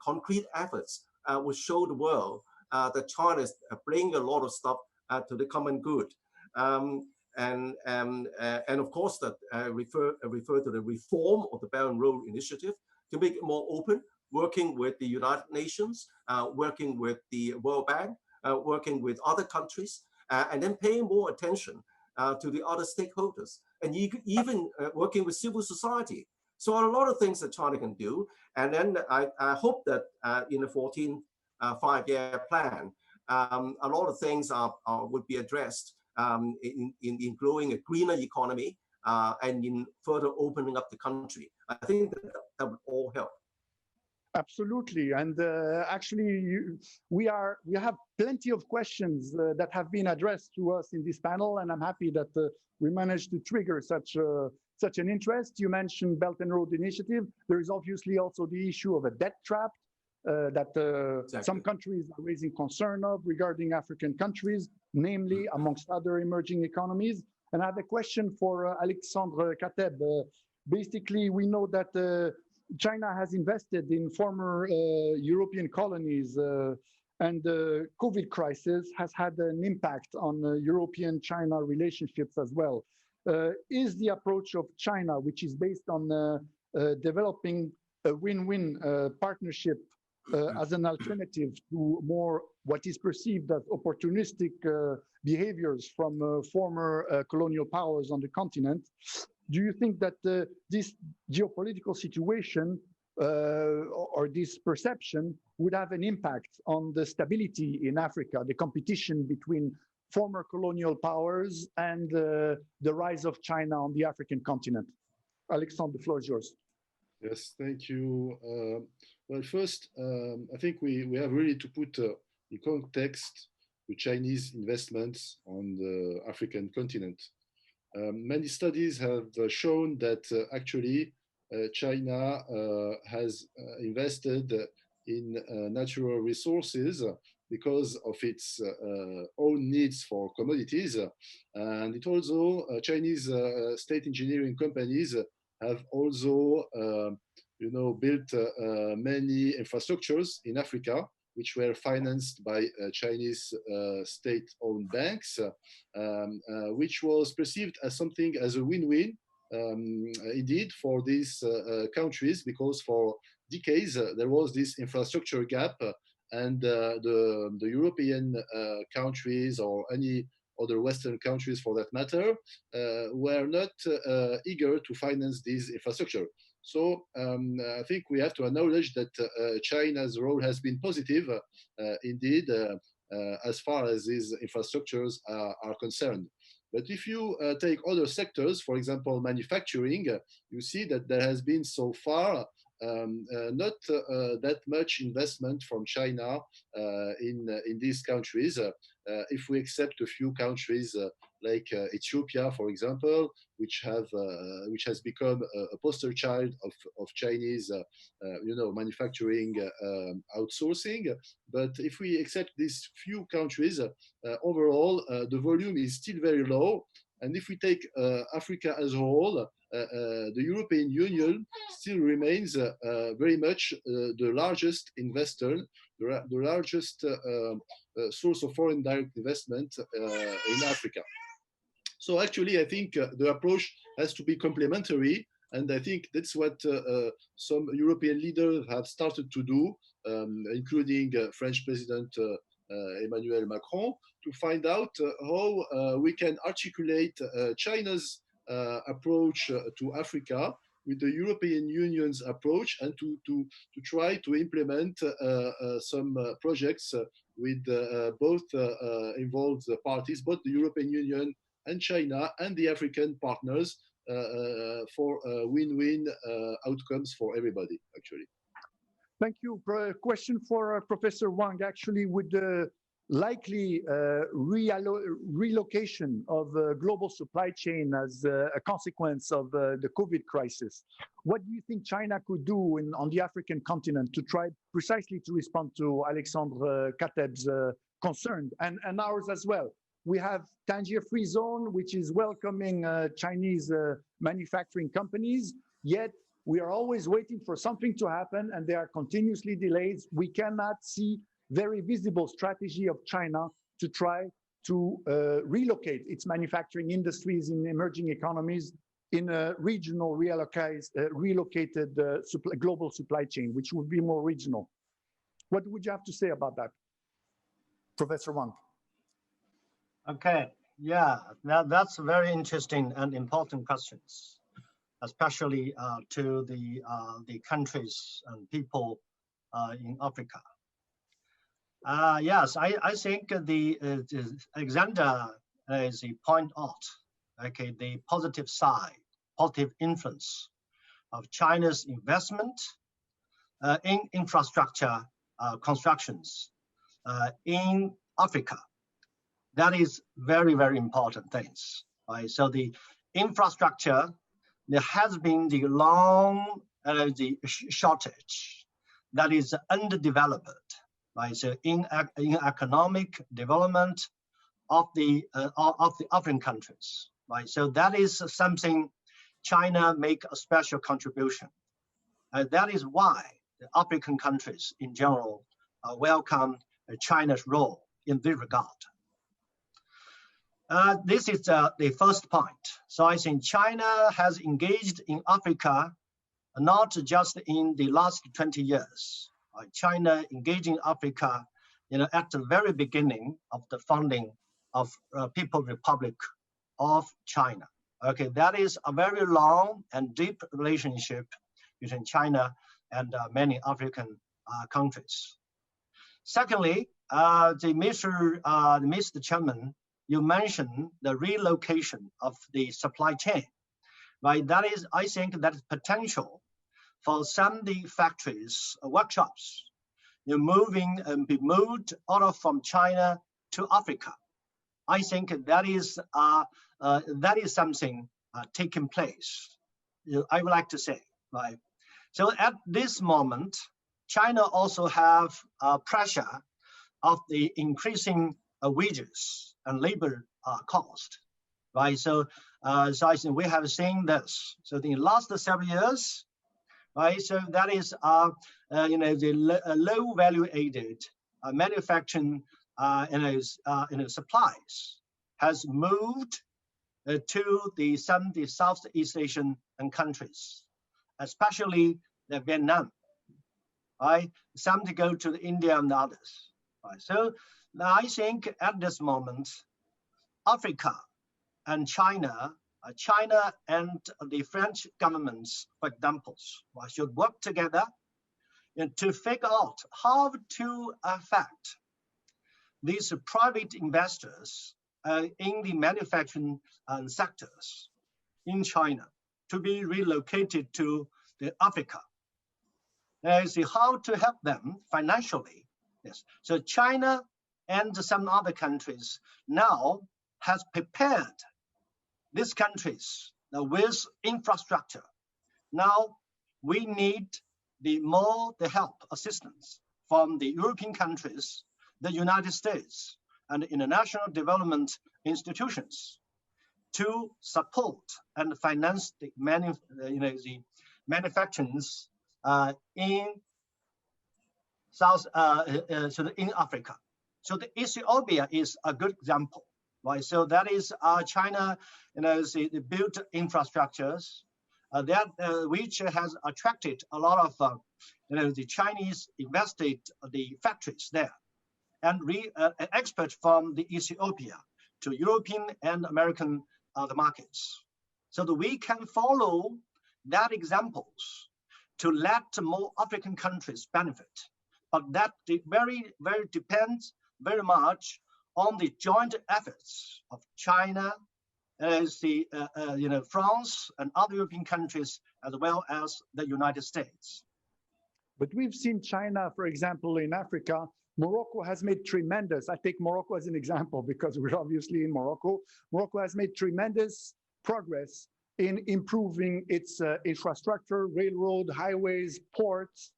concrete efforts will show the world that China is bringing a lot of stuff to the common good. And of course that refer to the reform of the Belt and Road Initiative to make it more open, working with the United Nations, working with the World Bank, working with other countries, and then paying more attention to the other stakeholders, and even working with civil society. So a lot of things that China can do. And then I hope that in the 14 5-year plan, a lot of things would be addressed in growing a greener economy and in further opening up the country. I think that would all help. Absolutely, and actually, we have plenty of questions that have been addressed to us in this panel, and I'm happy that we managed to trigger such such an interest? You mentioned Belt and Road Initiative. There is obviously also the issue of a debt trap that some countries are raising concern of regarding African countries, namely amongst other emerging economies. And I have a question for Alexandre Kateb. Basically, we know that China has invested in former European colonies, and the COVID crisis has had an impact on European-China relationships as well. Is the approach of China, which is based on developing a win-win partnership as an alternative to more what is perceived as opportunistic behaviors from former colonial powers on the continent, do you think that this geopolitical situation or this perception would have an impact on the stability in Africa, the competition between former colonial powers and the rise of China on the African continent? Alexandre, the floor is yours. Yes, thank you. Well, first, I think we have really to put in context the Chinese investments on the African continent. Many studies have shown that actually China has invested in natural resources because of its own needs for commodities. And it also, Chinese state engineering companies have also built many infrastructures in Africa, which were financed by Chinese state-owned banks, which was perceived as something as a win-win indeed for these countries, because for decades there was this infrastructure gap, and the European countries, or any other Western countries for that matter, were not eager to finance this infrastructure. So I think we have to acknowledge that China's role has been positive indeed as far as these infrastructures are concerned. But if you take other sectors, for example, manufacturing, you see that there has been so far not that much investment from China in these countries. If we accept a few countries like Ethiopia, for example, which has become a poster child of Chinese, manufacturing outsourcing. But if we accept these few countries, overall the volume is still very low. And if we take Africa as a whole, the European Union still remains very much the largest investor, the largest source of foreign direct investment in Africa. So actually, I think the approach has to be complementary, and I think that's what some European leaders have started to do, including French President Emmanuel Macron, to find out how we can articulate China's approach to Africa with the European Union's approach, and to try to implement some projects with both involved parties, both the European Union and China and the African partners, for win-win outcomes for everybody, actually. Thank you. Question for Professor Wang. Actually, with the likely relocation of global supply chain as a consequence of the COVID crisis, what do you think China could do on the African continent to try precisely to respond to Alexandre Kateb's concern and ours as well? We have Tangier-free zone, which is welcoming Chinese manufacturing companies, yet we are always waiting for something to happen, and there are continuously delays. We cannot see very visible strategy of China to try to relocate its manufacturing industries in emerging economies in a regional relocated global supply chain, which would be more regional. What would you have to say about that, Professor Wang? Okay, yeah, that's very interesting and important questions, especially to the countries and people in Africa. Yes, I think the Alexander is point out, okay, the positive side, positive influence of China's investment in infrastructure constructions in Africa. That is very, very important things, right? So the infrastructure there has been the long shortage that is underdeveloped, right? So in economic development of the African countries, right? So that is something China make a special contribution. That is why the African countries in general welcome China's role in this regard. This is the first point. So I think China has engaged in Africa not just in the last 20 years. China engaged in Africa, at the very beginning of the founding of People's Republic of China. Okay, that is a very long and deep relationship between China and many African countries. Secondly, Mr. Chairman, you mentioned the relocation of the supply chain, right? That is, I think that is potential for some of the factories, workshops, be moved out from China to Africa. I think that is something taking place. I would like to say, right? So at this moment, China also have pressure of the increasing wages and labor cost, right? So I think we have seen this. So in the last several years, right? So that is the low value added manufacturing supplies has moved to some of the Southeast Asian countries, especially Vietnam, right? Some to go to India and others, right? So I think at this moment, Africa and China and the French governments, for example, should work together to figure out how to affect these private investors in the manufacturing sectors in China to be relocated to Africa. See how to help them financially. Yes. So China and some other countries now has prepared these countries with infrastructure. Now we need the help, assistance from the European countries, the United States, and international development institutions to support and finance the manufacturings in in Africa. So the Ethiopia is a good example, right? So that is China, the built infrastructures which has attracted a lot of the Chinese invested the factories there, and exports from the Ethiopia to European and American the markets, so that we can follow that examples to let more African countries benefit. But that very depends very much on the joint efforts of China, France and other European countries, as well as the United States. But we've seen China, for example, in Africa. Morocco has made tremendous, I take Morocco as an example because we're obviously in Morocco. Morocco has made tremendous progress in improving its infrastructure, railroad, highways, ports,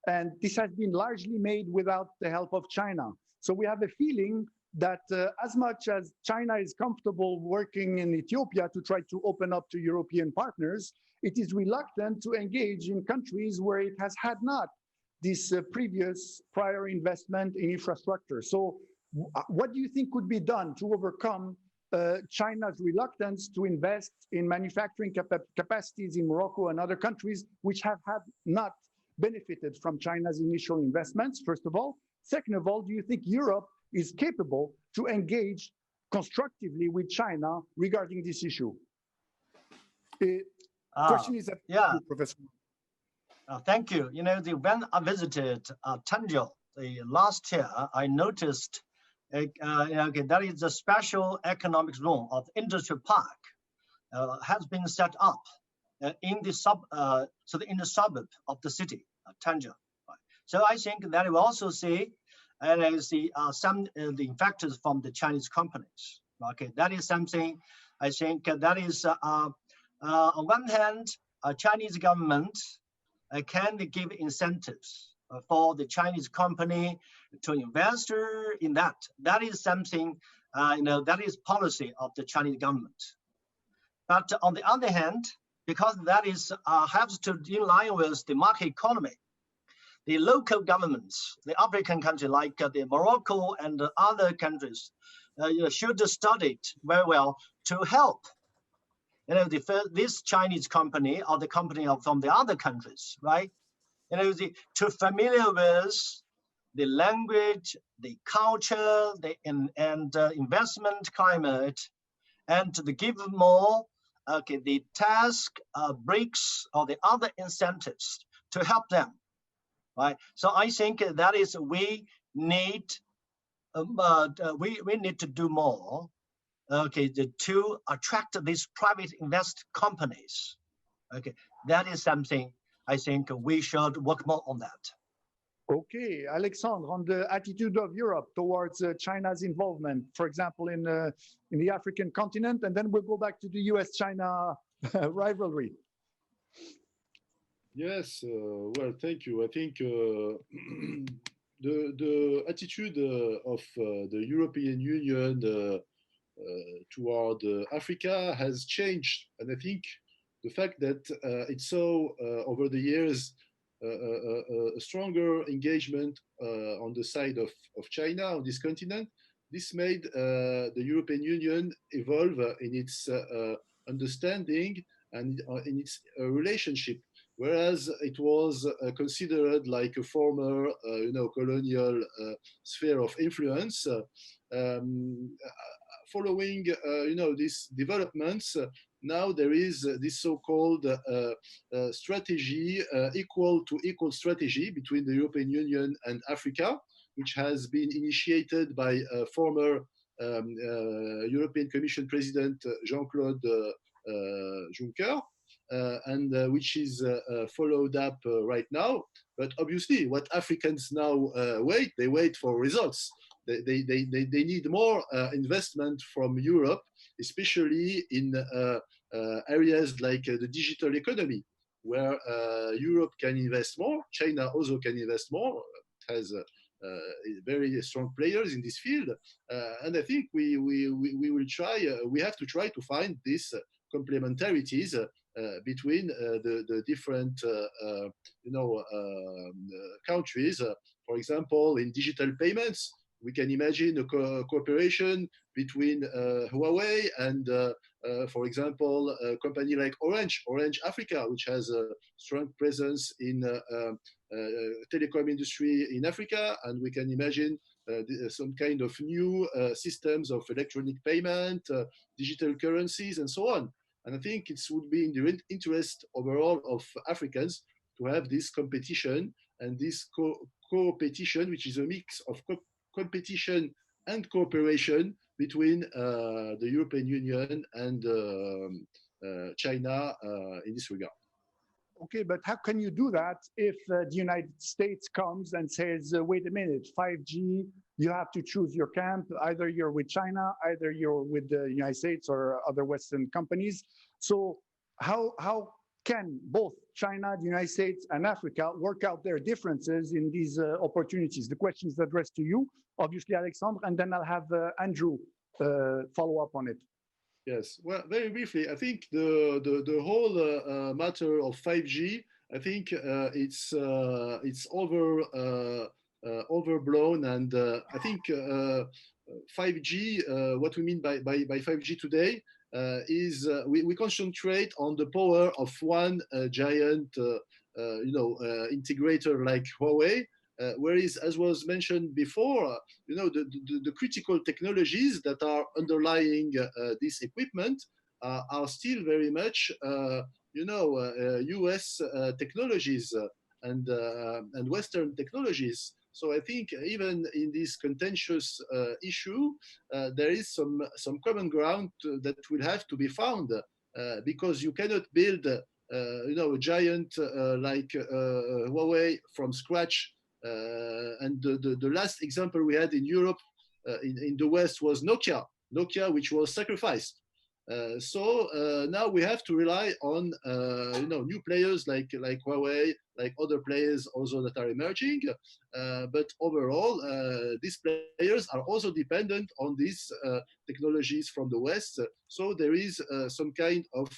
and this has been largely made without the help of China. So we have a feeling that as much as China is comfortable working in Ethiopia to try to open up to European partners, it is reluctant to engage in countries where it has had not this prior investment in infrastructure. So what do you think could be done to overcome China's reluctance to invest in manufacturing capacities in Morocco and other countries which have not benefited from China's initial investments, first of all? Second of all, do you think Europe is capable to engage constructively with China regarding this issue? Question is yeah, you, Professor. Thank you. When I visited Tangier last year, I noticed that is the special economic zone of industrial park has been set up in the suburb of the city, Tangier. So I think that we also see some the factors from the Chinese companies. Okay, that is something I think that is On one hand, Chinese government can give incentives for the Chinese company to invest in that. That is something, that is policy of the Chinese government. But on the other hand, because that is has to in line with the market economy, the local governments, the African countries like the Morocco and the other countries, should study it very well to help, this Chinese company or the company from the other countries, right? To familiar with the language, the culture, the investment climate, and to give more the task breaks or the other incentives to help them, right? So I think that is we need to do more, to attract these private invest companies. Okay, that is something I think we should work more on that. Okay, Alexandre, on the attitude of Europe towards China's involvement, for example, in the African continent, and then we'll go back to the US-China rivalry. Yes, well, thank you. I think the attitude of the European Union toward Africa has changed, and I think the fact that it saw over the years a stronger engagement on the side of China on this continent, this made the European Union evolve in its understanding and in its relationship. Whereas it was considered like a former, colonial sphere of influence. Following, these developments, now there is this so-called strategy, equal to equal strategy between the European Union and Africa, which has been initiated by former European Commission President Jean-Claude Juncker, and which is followed up right now. But obviously, what Africans now they wait for results. They need more investment from Europe, especially in areas like the digital economy, where Europe can invest more. China also can invest more. It has very strong players in this field, and I think we will try. We have to try to find these complementarities between the different countries. For example, in digital payments, we can imagine a cooperation between Huawei and, for example, a company like Orange Africa, which has a strong presence in telecom industry in Africa, and we can imagine some kind of new systems of electronic payment, digital currencies, and so on. And I think it would be in the interest overall of Africans to have this competition and this co-petition, which is a mix of competition and cooperation between the European Union and China in this regard. Okay, but how can you do that if the United States comes and says, wait a minute, 5G, you have to choose your camp, either you're with China, either you're with the United States or other Western companies. So how can both China, the United States, and Africa work out their differences in these opportunities? The question is addressed to you, obviously, Alexandre, and then I'll have Andrew follow up on it. Yes, well, very briefly, I think the whole matter of 5G, I think it's overblown, and I think 5G, what we mean by 5G today is we concentrate on the power of one giant, integrator like Huawei. Whereas, as was mentioned before, the critical technologies that are underlying this equipment are still very much, US technologies and Western technologies. So I think even in this contentious issue, there is some common ground that will have to be found, because you cannot build, a giant like Huawei from scratch. And the last example we had in Europe, in the West, was Nokia, which was sacrificed. Now we have to rely on new players like Huawei, like other players also that are emerging. But overall, these players are also dependent on these technologies from the West. So there is some kind of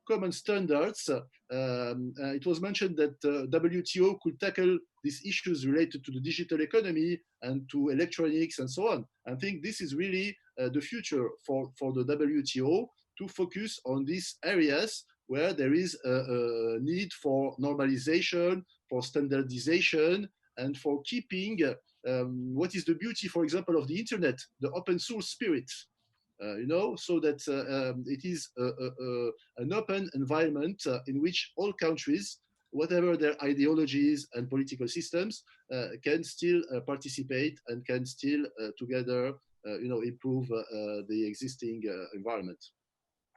common standards. It was mentioned that WTO could tackle these issues related to the digital economy and to electronics and so on. I think this is really the future for the WTO, to focus on these areas where there is a need for normalization, for standardization, and for keeping what is the beauty, for example, of the internet, the open source spirit. So that it is an open environment in which all countries, whatever their ideologies and political systems, can still participate and can still together, improve the existing environment.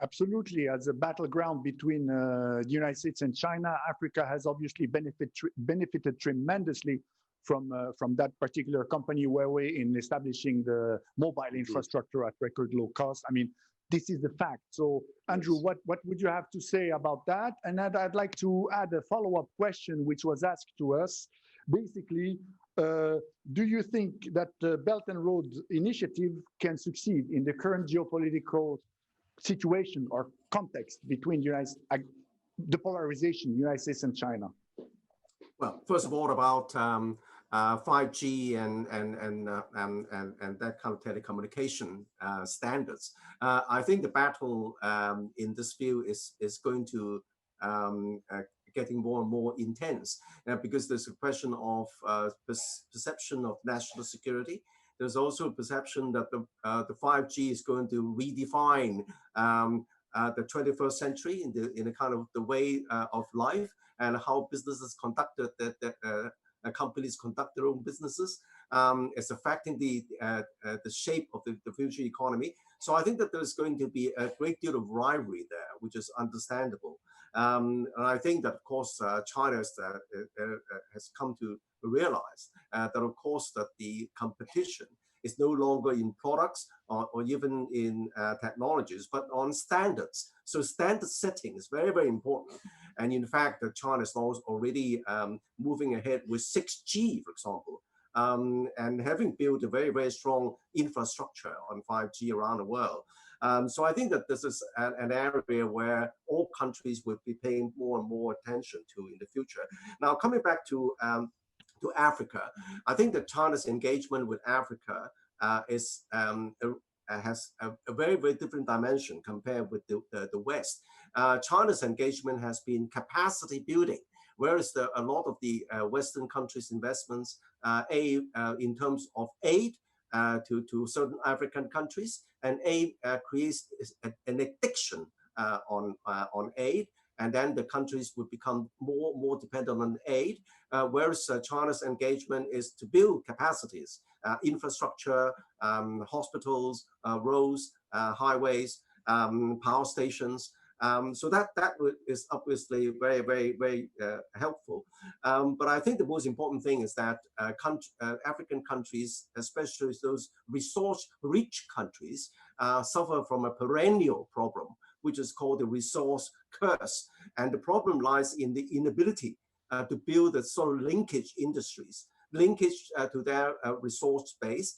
Absolutely. As a battleground between the United States and China, Africa has obviously benefited tremendously from that particular company, Huawei, in establishing the mobile infrastructure at record low cost. I mean, this is the fact. So, Andrew, what would you have to say about that? And I'd like to add a follow-up question, which was asked to us. Basically, do you think that the Belt and Road Initiative can succeed in the current geopolitical situation or context between the polarization, United States and China? Well, first of all, about 5G and that kind of telecommunication standards. I think the battle in this field is going to getting more and more intense because there's a question of perception of national security. There's also a perception that the 5G is going to redefine the 21st century in a kind of the way of life and how businesses conducted, companies conduct their own businesses. It's affecting the shape of the future economy. So I think that there's going to be a great deal of rivalry there, which is understandable. And I think that, of course, China has come to realize that, of course, that the competition is no longer in products or even in technologies, but on standards. So standard setting is very, very important. And in fact, China is already moving ahead with 6G, for example, and having built a very, very strong infrastructure on 5G around the world. So I think that this is an area where all countries will be paying more and more attention to in the future. Now, coming back to Africa, I think that China's engagement with Africa has a very, very different dimension compared with the West. China's engagement has been capacity building, whereas a lot of the Western countries' investments in terms of aid to certain African countries, and aid creates an addiction on aid, and then the countries would become more dependent on aid, whereas China's engagement is to build capacities, infrastructure, hospitals, roads, highways, power stations. So that is obviously very, very, very helpful. But I think the most important thing is that African countries, especially those resource-rich countries, suffer from a perennial problem, which is called the resource curse. And the problem lies in the inability to build the sort of linkage industries, linkage to their resource base,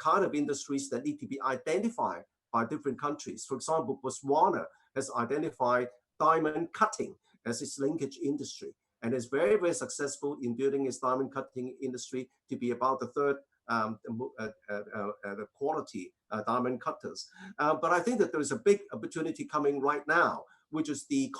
kind of industries that need to be identified by different countries. For example, Botswana has identified diamond cutting as its linkage industry, and is very, very successful in building its diamond cutting industry to be about the third the quality diamond cutters. But I think that there is a big opportunity coming right now, which is the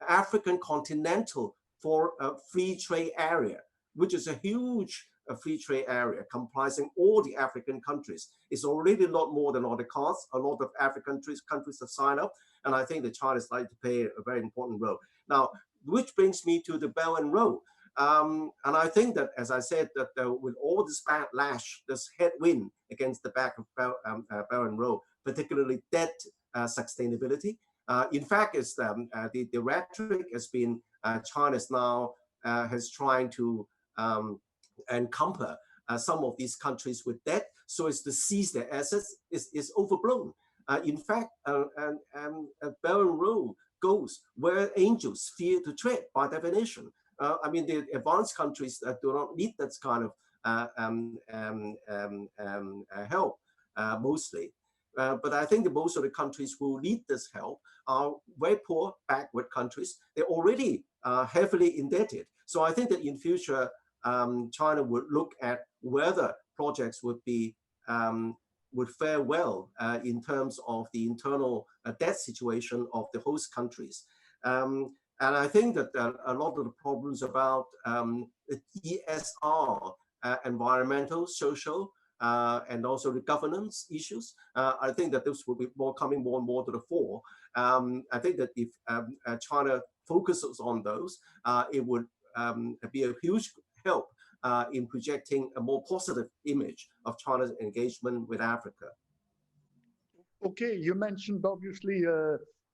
African continental for a free trade area, which is a huge free trade area comprising all the African countries. It's already a lot more than on the cards. A lot of African countries have signed up, and I think that China is likely to play a very important role. Now, which brings me to the Belt and Road. And I think that, as I said, that with all this backlash, this headwind against the back of Belt and Road, particularly debt sustainability, in fact, it's the rhetoric has been China's now has trying to encumber some of these countries with debt, so as to seize their assets is overblown. In fact, a barren road goes where angels fear to tread by definition. I mean, the advanced countries that do not need that kind of help mostly. But I think that most of the countries who need this help are very poor, backward countries. They're already heavily indebted. So I think that in future, China would look at whether projects would fare well in terms of the internal debt situation of the host countries. And I think that a lot of the problems about the ESR, environmental, social, and also the governance issues, I think that those will be coming more and more to the fore. I think that if China focuses on those, it would be a huge help in projecting a more positive image of China's engagement with Africa. Okay, you mentioned obviously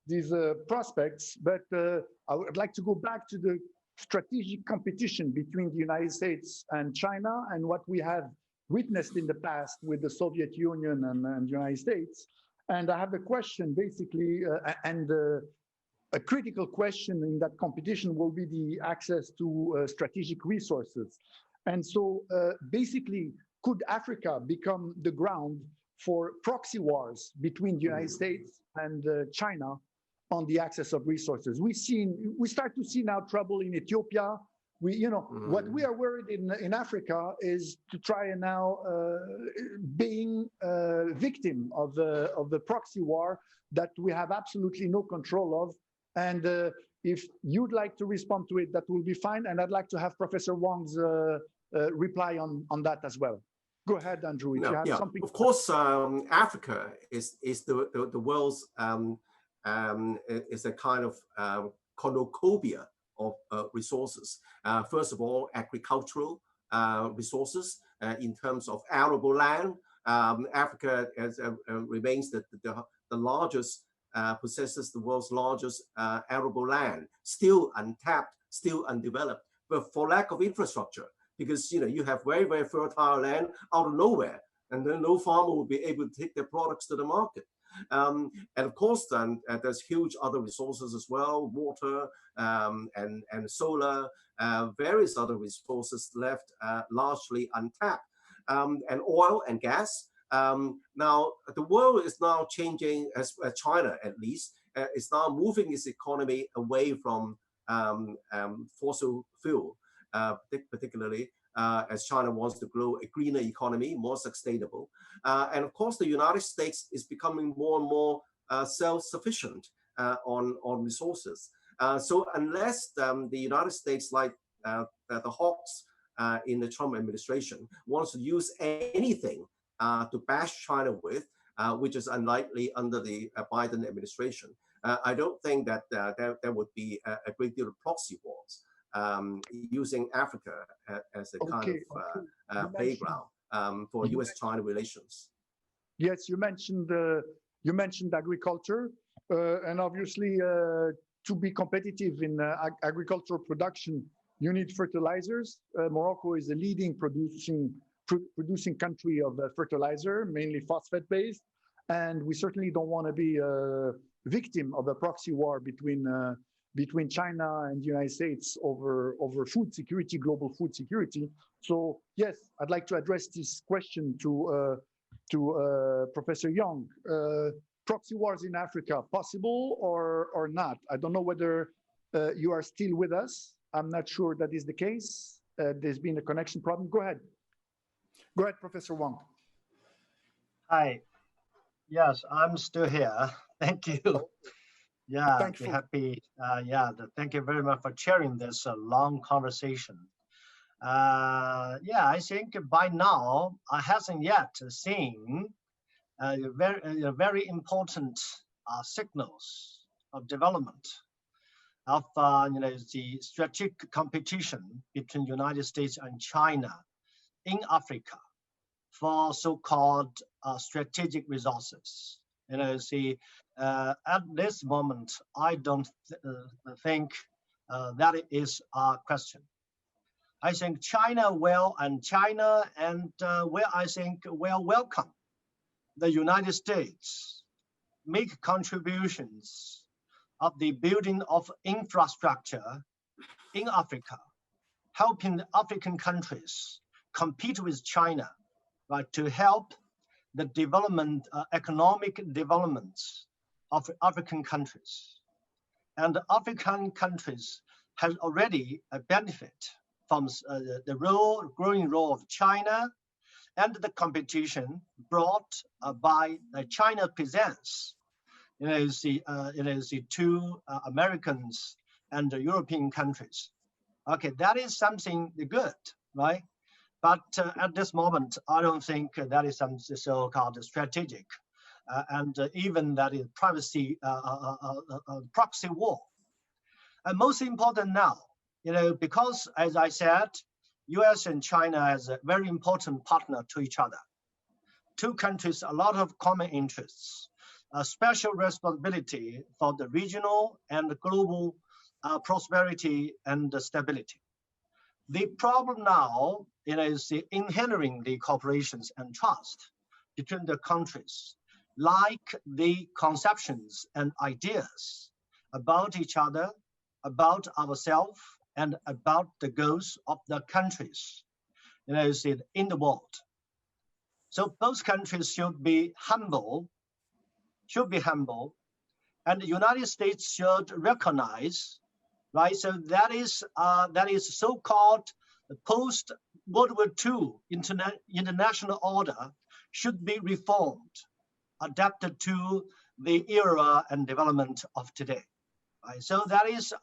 these prospects, but I would like to go back to the strategic competition between the United States and China and what we have witnessed in the past with the Soviet Union and the United States. And I have a question basically, a critical question in that competition will be the access to strategic resources. And so basically, could Africa become the ground for proxy wars between the United States and China on the access of resources? We start to see now trouble in Ethiopia. What we are worried in Africa is to try and now being a victim of the proxy war that we have absolutely no control of. And if you'd like to respond to it, that will be fine. And I'd like to have Professor Wang's reply on that as well. Go ahead, Andrew, if you have something. Of course, Africa is the world's is a kind of cornucopia of resources. First of all, agricultural resources in terms of arable land. Africa remains the largest, possesses the world's largest arable land, still untapped, still undeveloped, but for lack of infrastructure. Because you have very, very fertile land out of nowhere, and then no farmer will be able to take their products to the market. And of course, then there's huge other resources as well, water and solar, various other resources left largely untapped, and oil and gas. Now, the world is now changing, as China at least, is now moving its economy away from fossil fuel. Particularly as China wants to grow a greener economy, more sustainable. And of course, the United States is becoming more and more self-sufficient on resources. So unless the United States, like the hawks in the Trump administration, wants to use anything to bash China with, which is unlikely under the Biden administration, I don't think that there would be a great deal of proxy wars. Using Africa as a kind of playground for US-China relations. Yes, you mentioned agriculture, and obviously to be competitive in agricultural production, you need fertilizers. Morocco is a leading producing country of fertilizer, mainly phosphate-based, and we certainly don't want to be a victim of a proxy war between China and the United States over food security, global food security. So yes, I'd like to address this question to Professor Young. Proxy wars in Africa, possible or not? I don't know whether you are still with us. I'm not sure that is the case. There's been a connection problem. Go ahead. Go ahead, Professor Wang. Hi. Yes, I'm still here. Thank you. Yeah, Thankful. be happy. Thank you very much for sharing this long conversation. I think by now I hasn't yet seen very important signals of development of the strategic competition between United States and China in Africa for so-called strategic resources. At this moment, I don't think that is a question. I think China will I think will welcome the United States make contributions of the building of infrastructure in Africa, helping the African countries compete with China, right, to help the development, economic developments of African countries. And the African countries have already benefit from the growing role of China and the competition brought by China presents. The two Americans and the European countries. Okay, that is something good, right? But at this moment, I don't think that is some so-called strategic, and even that is privacy proxy war. And most important now, because as I said, U.S. and China as a very important partner to each other. Two countries, a lot of common interests, a special responsibility for the regional and global prosperity and stability. The problem now is inherent the cooperations and trust between the countries, like the conceptions and ideas about each other, about ourselves, and about the goals of the countries in the world. So both countries should be humble, and the United States should recognize, right? So that is so-called post-World War II international order should be reformed, adapted to the era and development of today. Right? So that is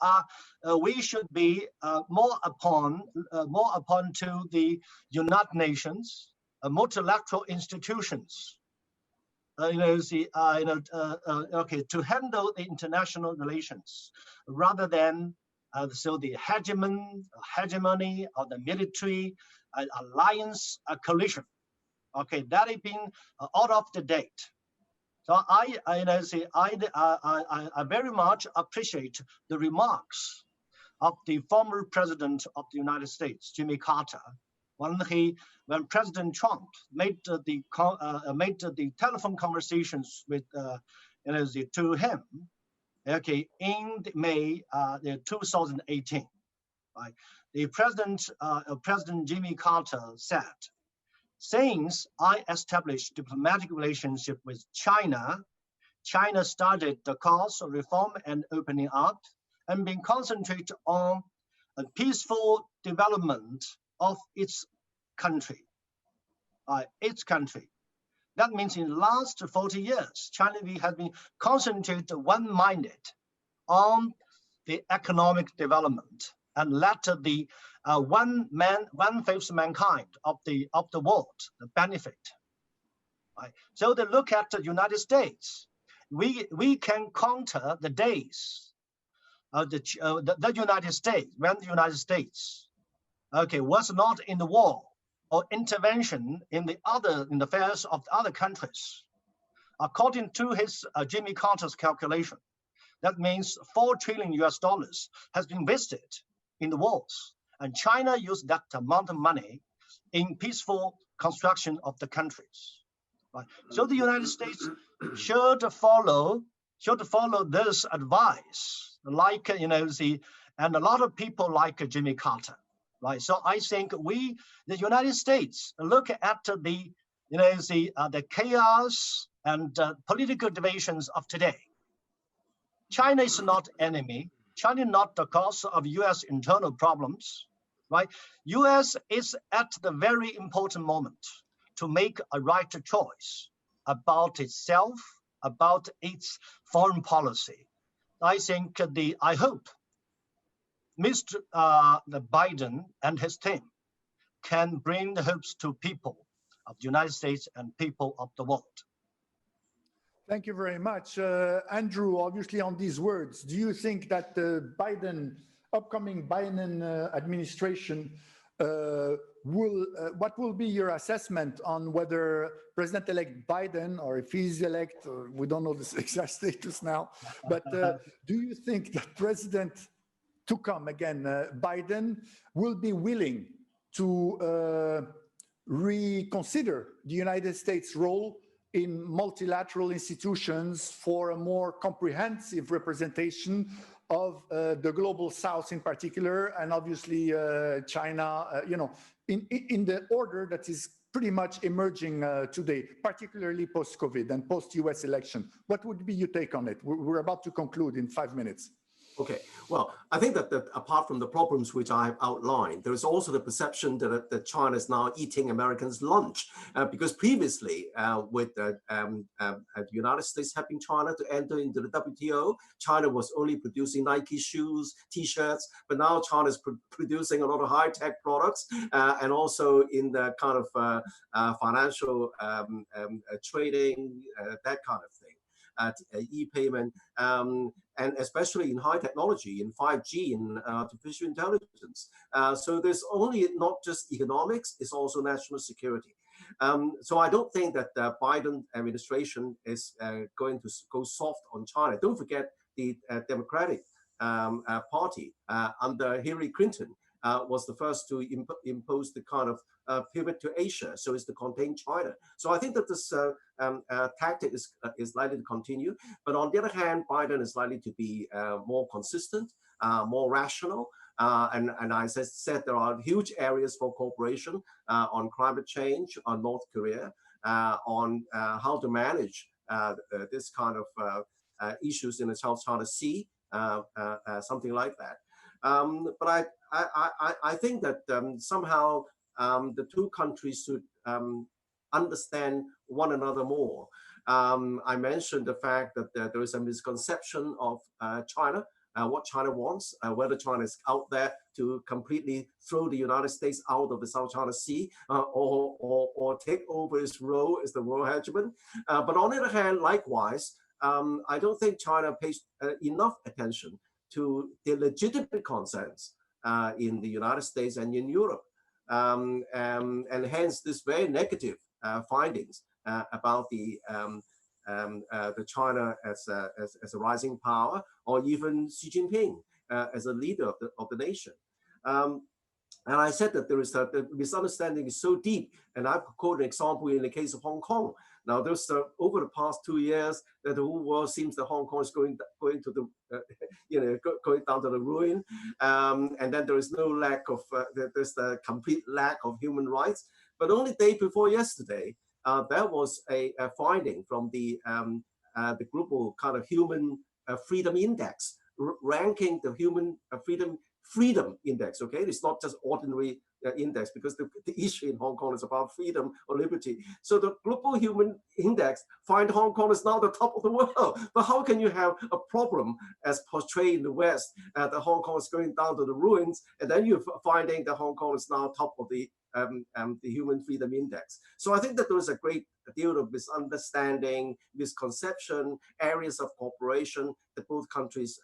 we should be more upon to the United Nations, multilateral institutions. To handle the international relations rather than the hegemony of the military alliance coalition. Okay, that has been out of the date. So I very much appreciate the remarks of the former president of the United States, Jimmy Carter, when President Trump made the telephone conversations with to him, okay, in May 2018, right? The President Jimmy Carter said, "Since I established diplomatic relationship with China, China started the course of reform and opening up, and been concentrated on a peaceful development of its country. That means in the last 40 years, China has been concentrated one-minded on the economic development and let the one-fifth mankind of the world benefit. Right? So they look at the United States. We can counter the days of the United States when the United States, okay, was not in the war or intervention in the affairs of the other countries. According to his Jimmy Carter's calculation, that means $4 trillion has been invested in the wars, and China used that amount of money in peaceful construction of the countries. Right? So the United States should follow this advice, like and a lot of people like Jimmy Carter. Right. So I think the United States, look at the chaos and political divisions of today. China is not enemy. China is not the cause of U.S. internal problems. Right. U.S. is at the very important moment to make a right choice about itself, about its foreign policy. I think I hope Mr. Biden and his team can bring the hopes to people of the United States and people of the world. Thank you very much. Andrew, obviously on these words, do you think that the upcoming Biden administration what will be your assessment on whether President-elect Biden, or if he's elect, or we don't know the exact status now, but do you think that President to come again, Biden will be willing to reconsider the United States' role in multilateral institutions for a more comprehensive representation of the global South in particular, and obviously China, in the order that is pretty much emerging today, particularly post-COVID and post-US election. What would be your take on it? We're about to conclude in 5 minutes. Okay, well, I think that apart from the problems which I've outlined, there is also the perception that China is now eating Americans' lunch, because previously, with the United States helping China to enter into the WTO, China was only producing Nike shoes, T-shirts, but now China is producing a lot of high-tech products, and also in the kind of financial trading, that kind of thing, e-payment. And especially in high technology, in 5G, in artificial intelligence. So there's only not just economics, it's also national security. So I don't think that the Biden administration is going to go soft on China. Don't forget the Democratic Party under Hillary Clinton was the first to impose the kind of pivot to Asia, so as to contain China. So I think that this tactic is likely to continue. But on the other hand, Biden is likely to be more consistent, more rational. And as I said, there are huge areas for cooperation on climate change, on North Korea, on how to manage this kind of issues in the South China Sea, something like that. But I think that somehow the two countries should understand one another more. I mentioned the fact that there is a misconception of China, what China wants, whether China is out there to completely throw the United States out of the South China Sea or take over its role as the world hegemon. But on the other hand, likewise, I don't think China pays enough attention to the legitimate concerns in the United States and in Europe. And hence this very negative findings about the China as a rising power, or even Xi Jinping as a leader of the nation. And I said that the misunderstanding is so deep, and I've quoted an example in the case of Hong Kong. Now, there's over the past 2 years that the whole world seems that Hong Kong is going to the, going down to the ruin, and then there is no lack of, there's the complete lack of human rights. But only the day before yesterday, there was a finding from the global kind of human freedom index, ranking the human freedom index. Okay, it's not just ordinary index, because the issue in Hong Kong is about freedom or liberty. So the global human index find Hong Kong is now the top of the world. But how can you have a problem as portrayed in the West that Hong Kong is going down to the ruins, and then you're finding that Hong Kong is now top of the human freedom index? So I think that there is a great deal of misunderstanding, misconception, areas of cooperation that both countries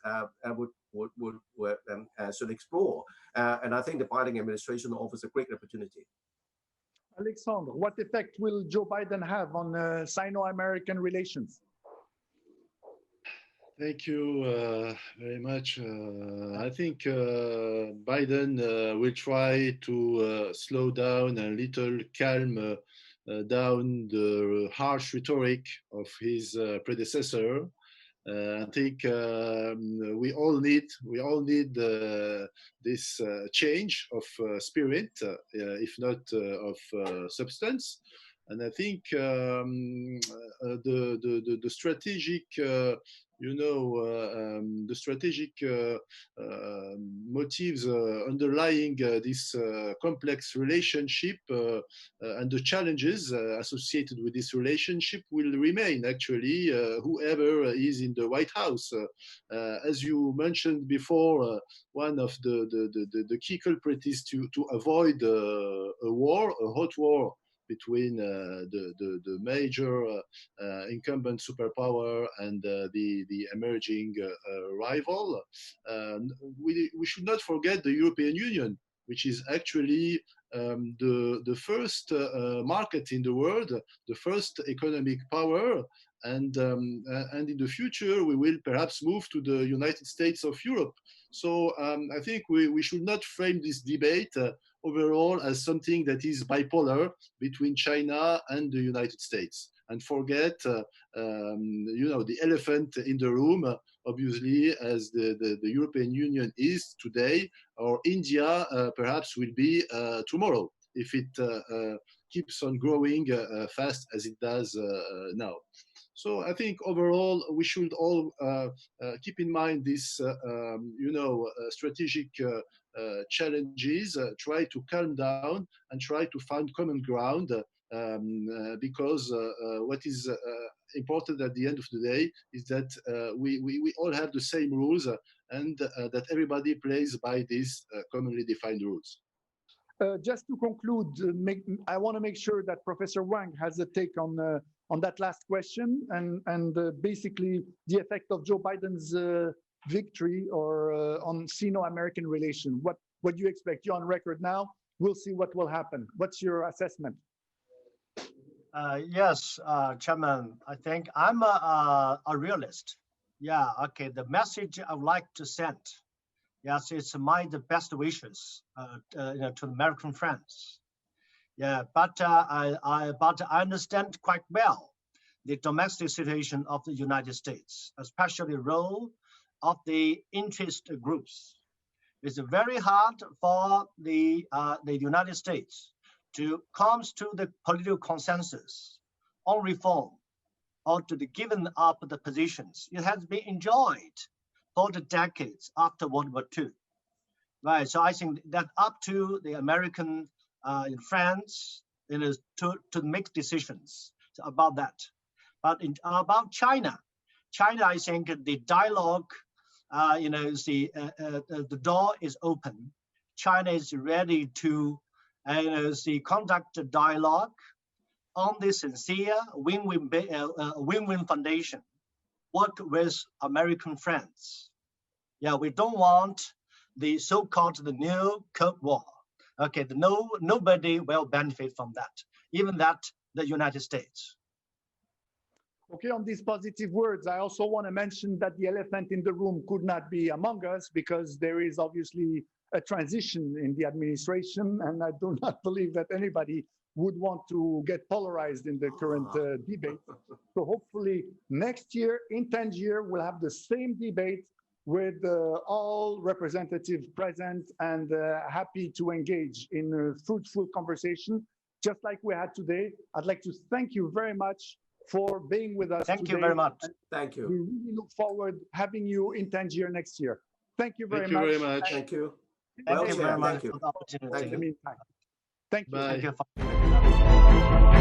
should explore. And I think the Biden administration offers a great opportunity. Alexandre, what effect will Joe Biden have on Sino-American relations? Thank you very much. I think Biden will try to slow down and little calm down the harsh rhetoric of his predecessor. I think we all need this change of spirit, if not of substance. And I think the strategic, the strategic motives underlying this complex relationship and the challenges associated with this relationship will remain, actually, whoever is in the White House. As you mentioned before, one of the key culprits is to avoid a hot war between the major incumbent superpower and the emerging rival. We should not forget the European Union, which is actually the first market in the world, the first economic power, and in the future we will perhaps move to the United States of Europe. So I think we should not frame this debate overall as something that is bipolar between China and the United States. and forget, the elephant in the room, obviously, as the European Union is today, or India perhaps will be tomorrow, if it keeps on growing fast as it does now. So I think overall we should all keep in mind this, strategic challenges, try to calm down and try to find common ground, because what is important at the end of the day is that we all have the same rules, and that everybody plays by these commonly defined rules. Just to conclude, I want to make sure that Professor Wang has a take on that last question, and basically the effect of Joe Biden's victory or on Sino-American relation. What do you expect? You're on record now. We'll see what will happen. What's your assessment? Yes, Chairman, I think I'm a realist. Yeah, okay, the message I would like to send, yes, it's the best wishes to American friends. Yeah, but I understand quite well the domestic situation of the United States, especially the role of the interest groups. It's very hard for the United States to come to the political consensus on reform, or to given up the positions it has been enjoyed for the decades after World War II. Right, so I think that up to the American friends, to make decisions about that. But about China, I think the dialogue, the door is open. China is ready to conduct a dialogue on the sincere win-win foundation, work with American friends. Yeah, we don't want the so-called the new Cold War. Okay, nobody will benefit from that, even that the United States. Okay, on these positive words, I also want to mention that the elephant in the room could not be among us, because there is obviously a transition in the administration, and I do not believe that anybody would want to get polarized in the current debate. So hopefully next year, in 10 years, we'll have the same debate with all representatives present and happy to engage in a fruitful conversation, just like we had today. I'd like to thank you very much for being with us. Thank you very much. Thank you. We really look forward having you in Tangier next year. Thank you very much. Thank you very much. Thank you. Thank you very much Thank you. for the opportunity. Thank you. Thank you. Bye. Thank you.